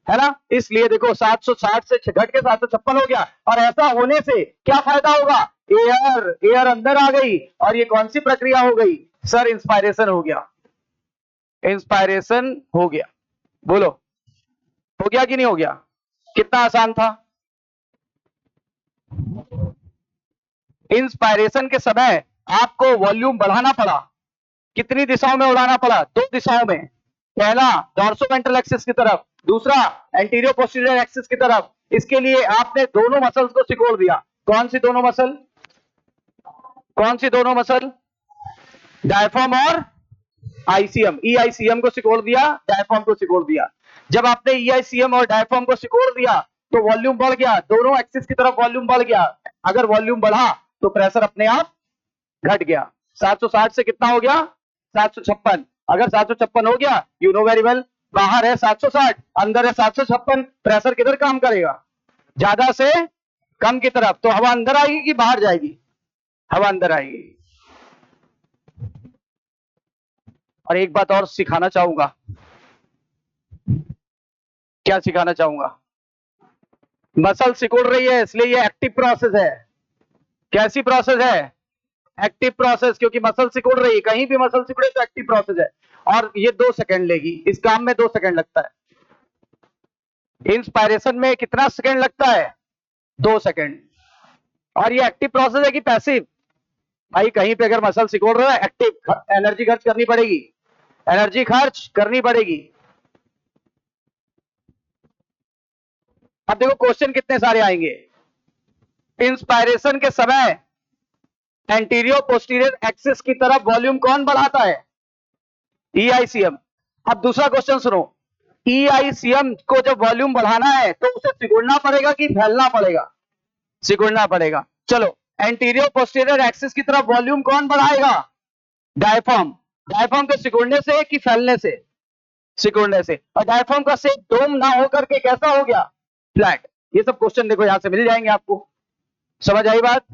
है ना? इसलिए देखो 760 से घट के 756 हो गया। और ऐसा होने से क्या फायदा होगा? एयर अंदर आ गई, और ये कौन सी प्रक्रिया हो गई सर? इंस्पायरेशन हो गया, इंस्पायरेशन हो गया। बोलो हो गया कि नहीं हो गया? कितना आसान था। इंस्पायरेशन के समय आपको वॉल्यूम बढ़ाना पड़ा। कितनी दिशाओं में उड़ाना पड़ा? दो दिशाओं में। पहला डॉर्सोवेंट्रल एक्सिस की तरफ, दूसरा एंटीरियो पोस्टीरियर एक्सिस की तरफ। इसके लिए आपने दोनों मसल्स को सिकोड़ दिया। कौन सी दोनों मसल? कौन सी दोनों मसल? डायफ्राम और आईसीएम। ईआईसीएम को सिकोड़ दिया, डायफ्राम को सिकोड़ दिया। जब आपने ईआईसीएम और डायफ्राम को सिकोड़ दिया तो वॉल्यूम बढ़ गया, दोनों एक्सिस की तरफ वॉल्यूम बढ़ गया। अगर वॉल्यूम बढ़ा तो प्रेशर अपने आप घट गया। 760 से कितना हो गया? 756। अगर 756 हो गया, यू नो वेरी वेल, बाहर है 760, अंदर है 756, प्रेशर किधर काम करेगा? ज्यादा से कम की तरफ। तो हवा अंदर आएगी कि बाहर जाएगी? हवा अंदर आएगी। और एक बात और सिखाना चाहूंगा। क्या सिखाना चाहूंगा? मसल सिकुड़ रही है इसलिए ये एक्टिव प्रोसेस है। कैसी प्रोसेस है? एक्टिव प्रोसेस, क्योंकि मसल सिकुड़ रही है। कहीं भी मसल सिकुड़े तो एक्टिव प्रोसेस है। और ये 2 सेकंड लेगी, इस काम में 2 सेकंड लगता है। इंस्पायरेशन में कितना सेकंड लगता है? 2 सेकंड। और ये एक्टिव प्रोसेस है कि पैसिव? भाई कहीं पे अगर मसल सिकुड़ रहा है, एक्टिव, एनर्जी खर्च करनी पड़ेगी, एनर्जी खर्च करनी पड़ेगी। अब देखो क्वेश्चन कितने सारे आएंगे। इंस्पायरेशन के समय एंटीरियो पोस्टीरियर एक्सिस की तरफ वॉल्यूम कौन बढ़ाता है? ईआईसीएम। अब दूसरा क्वेश्चन सुनो। ईआईसीएम को जब वॉल्यूम बढ़ाना है तो उसे सिकुड़ना पड़ेगा कि फैलना पड़ेगा? सिकुड़ना पड़ेगा। चलो, एंटीरियो पोस्टीरियर एक्सिस की तरफ वॉल्यूम कौन बढ़ाएगा? डायफ्राम। डायफ्राम के सिकुड़ने से कि फैलने से? सिकुड़ने से। और डायफ्राम का शेप डोम ना होकर के कैसा हो गया? फ्लैट। ये सब क्वेश्चन देखो यहां से मिल जाएंगे आपको। समझ आई बात?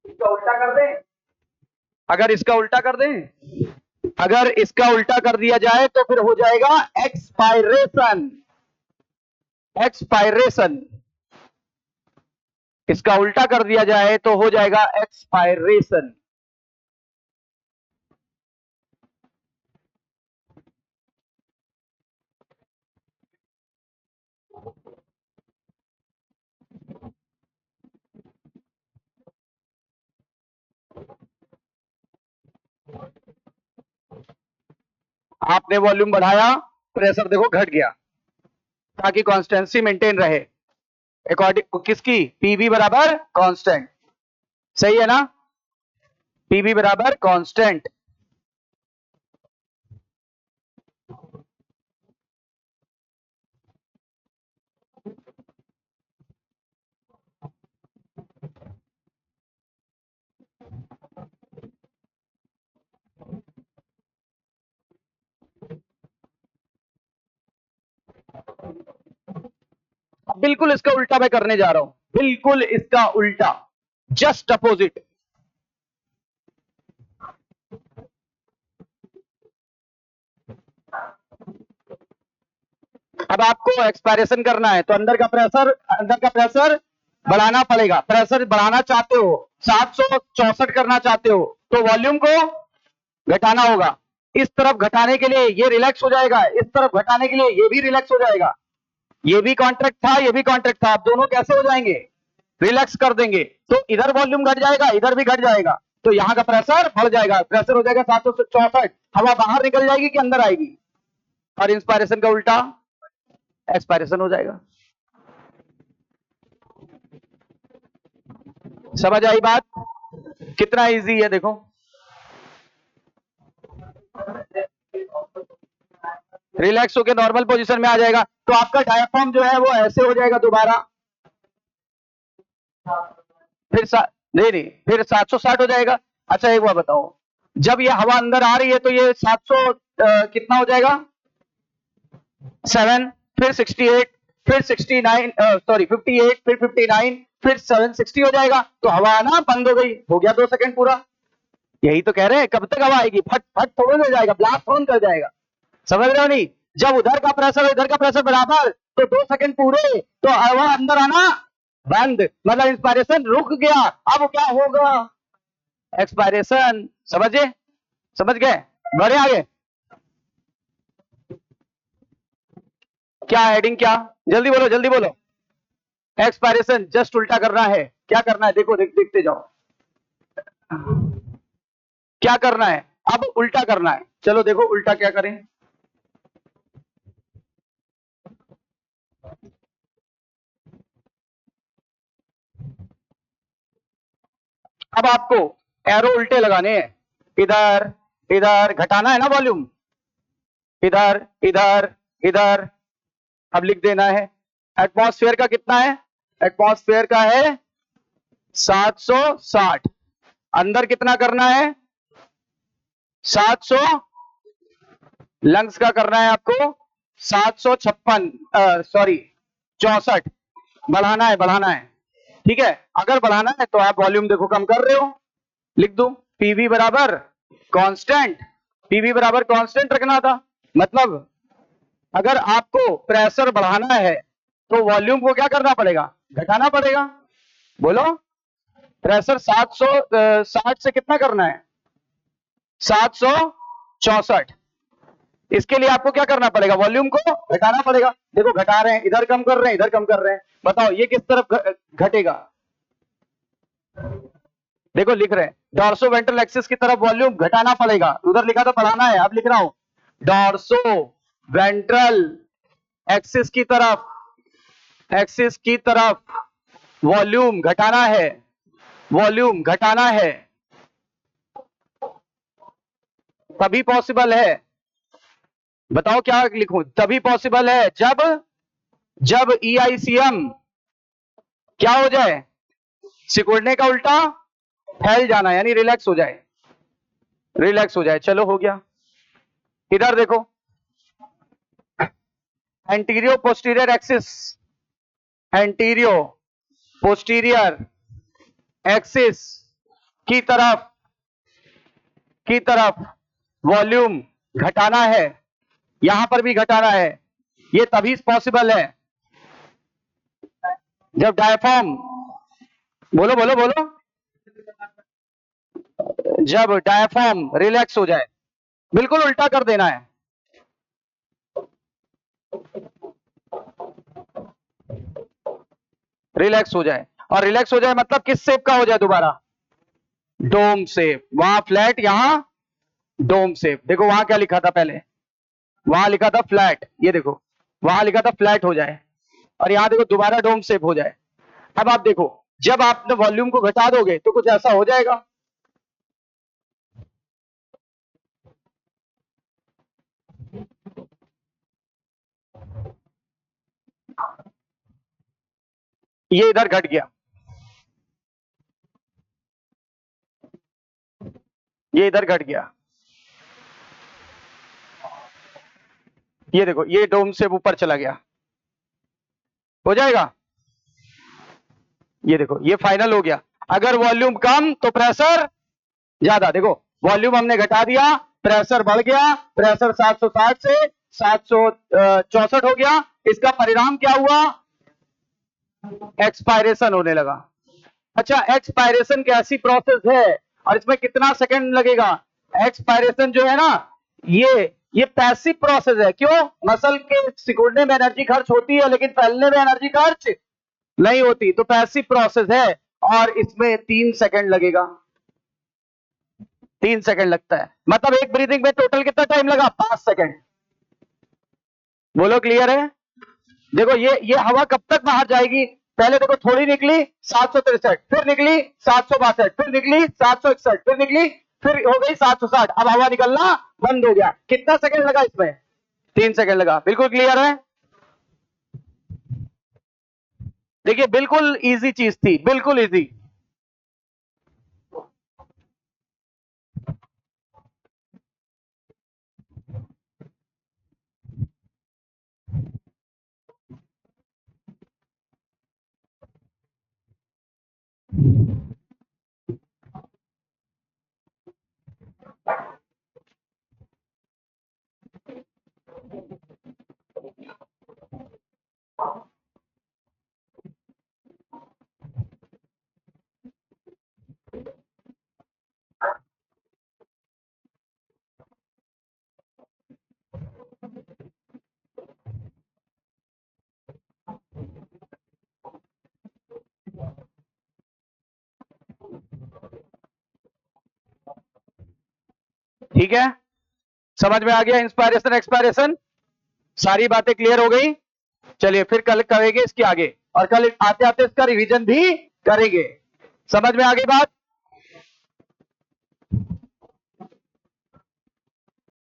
इसका उल्टा कर दें? अगर इसका उल्टा कर दें, अगर इसका उल्टा कर दिया जाए तो फिर हो जाएगा एक्सपायरेशन। एक्सपायरेशन। इसका उल्टा कर दिया जाए तो हो जाएगा एक्सपायरेशन। आपने वॉल्यूम बढ़ाया, प्रेशर देखो घट गया, ताकि कॉन्स्टेंसी मेंटेन रहे अकॉर्डिंग किसकी, पीवी बराबर कांस्टेंट। सही है ना, पीवी बराबर कांस्टेंट। बिल्कुल इसका उल्टा मैं करने जा रहा हूं, बिल्कुल इसका उल्टा, जस्ट अपोजिट। अब आपको एक्सपायरेशन करना है तो अंदर का प्रेशर बढ़ाना पड़ेगा। प्रेशर बढ़ाना चाहते हो, 764 करना चाहते हो, तो वॉल्यूम को घटाना होगा। इस तरफ घटाने के लिए ये रिलैक्स हो जाएगा, इस तरफ घटाने के लिए ये भी रिलैक्स हो जाएगा। ये भी कॉन्ट्रैक्ट था, ये भी कॉन्ट्रैक्ट था, अब दोनों कैसे हो जाएंगे, रिलैक्स कर देंगे, तो इधर वॉल्यूम घट जाएगा, इधर भी घट जाएगा, तो यहां का प्रेशर बढ़ जाएगा, प्रेशर हो जाएगा 764, हवा बाहर निकल जाएगी कि अंदर आएगी, और इंस्पायरेशन का उल्टा एक्सपायरेशन हो जाएगा। समझ आई बात, कितना इजी है देखो। रिलैक्स होकर नॉर्मल पोजीशन में आ जाएगा, तो आपका डायाफ्राम जो है वो ऐसे हो जाएगा दोबारा, फिर नहीं नहीं, फिर 760 हो जाएगा। अच्छा एक बात बताओ, जब ये हवा अंदर आ रही है तो ये 700 कितना हो जाएगा, 7, फिर 68, फिर 69, सॉरी 58, फिर 59, फिर 760 हो जाएगा, तो हवा आना बंद हो गई, हो गया 2 सेकंड पूरा। यही तो कह रहे हैं, कब तक हवा आएगी, फट फट थोड़ी हो जाएगा, ब्लास्ट ऑन कर जाएगा। समझ रहे हो नहीं, जब उधर का प्रेशर इधर का प्रेशर बराबर, तो 2 सेकंड पूरे, तो हवा अंदर आना बंद, मतलब इंस्पायरेशन रुक गया। अब क्या होगा, एक्सपायरेशन। समझे, समझ गए, बढ़े आगे। क्या हेडिंग, क्या, जल्दी बोलो जल्दी बोलो। एक्सपायरेशन जस्ट उल्टा करना है, क्या करना है देखो, देखते जाओ क्या करना है, अब उल्टा करना है। चलो देखो उल्टा क्या करें। अब आपको एरो उल्टे लगाने हैं, इधर इधर घटाना है ना वॉल्यूम, इधर इधर इधर, अब लिख देना है एटमॉस्फेयर का कितना है, एटमॉस्फेयर का है 760, अंदर कितना करना है 700, लंग्स का करना है आपको 756, सॉरी 64, बढ़ाना है, ठीक है। अगर बढ़ाना है तो आप वॉल्यूम देखो कम कर रहे हो, लिख दो पीवी बराबर कांस्टेंट, पीवी बराबर कांस्टेंट रखना था, मतलब अगर आपको प्रेशर बढ़ाना है तो वॉल्यूम को क्या करना पड़ेगा, घटाना पड़ेगा। बोलो, प्रेशर 760 से कितना करना है 764, इसके लिए आपको क्या करना पड़ेगा, वॉल्यूम को घटाना पड़ेगा। देखो घटा रहे हैं, इधर कम कर रहे हैं, इधर कम कर रहे हैं, बताओ ये किस तरफ घटेगा। देखो लिख रहे हैं डॉर्सो वेंट्रल एक्सिस की तरफ वॉल्यूम घटाना पड़ेगा, उधर लिखा था बढ़ाना है, अब लिख रहा हूं डॉर्सो वेंट्रल एक्सिस की तरफ वॉल्यूम घटाना है, वॉल्यूम घटाना है, तभी पॉसिबल है। बताओ क्या लिखूं, तभी पॉसिबल है जब EICM क्या हो जाए, सिकुड़ने का उल्टा फैल जाना, यानी रिलैक्स हो जाए, रिलैक्स हो जाए। चलो हो गया, इधर देखो एंटीरियो posterior axis, antero posterior axis की तरफ वॉल्यूम घटाना है, यहां पर भी घटाना है, ये तभी पॉसिबल है जब डायफ्राम, बोलो बोलो बोलो, जब डायफ्राम रिलैक्स हो जाए, बिल्कुल उल्टा कर देना है। रिलैक्स हो जाए, और रिलैक्स हो जाए मतलब किस शेप का हो जाए दोबारा, डोम शेप, वहां फ्लैट यहां डोम शेप। देखो वहां क्या लिखा था पहले, वहां लिखा था फ्लैट, ये देखो वहां लिखा था फ्लैट हो जाए, और यहां देखो दोबारा डोम शेप हो जाए। अब आप देखो जब आपने वॉल्यूम को घटा दोगे तो कुछ ऐसा हो जाएगा। ये इधर घट गया, ये इधर घट गया, ये देखो ये डोम से ऊपर चला गया, हो जाएगा। ये देखो ये फाइनल हो गया। अगर वॉल्यूम कम तो प्रेशर ज्यादा, देखो वॉल्यूम हमने घटा दिया, प्रेशर बढ़ गया, प्रेशर 760 से 764 हो गया। इसका परिणाम क्या हुआ? एक्सपायरेशन होने लगा। अच्छा, एक्सपायरेशन की ऐसी प्रोसेस है, और इसमें कितना सेकंड लगेगा? एक्सपायरेशन जो है ना, ये पैसिव प्रोसेस है। क्यों? मसल के सिकुड़ने में एनर्जी खर्च होती है, लेकिन फैलने में एनर्जी खर्च नहीं होती, तो पैसिव प्रोसेस है। और इसमें 3 सेकंड लगेगा, 3 सेकंड लगता है। मतलब एक ब्रीदिंग में टोटल कितना टाइम लगा? 5 सेकंड। बोलो क्लियर है? देखो ये हवा कब तक बाहर जाएगी? पहले देखो थोड़ी निकली 763, फिर निकली 762, फिर निकली 761, फिर निकली, फिर हो गई 760। अब हवा निकलना बंद हो गया। कितना सेकंड लगा इसमें? 3 सेकंड लगा। बिल्कुल क्लियर है? देखिए बिल्कुल इजी चीज थी, बिल्कुल इजी। ठीक है, समझ में आ गया? इंस्पायरेशन एक्सपायरेशन सारी बातें क्लियर हो गई। चलिए फिर कल करेंगे इसके आगे, और कल आते आते इसका रिवीजन भी करेंगे। समझ में आ गई बात?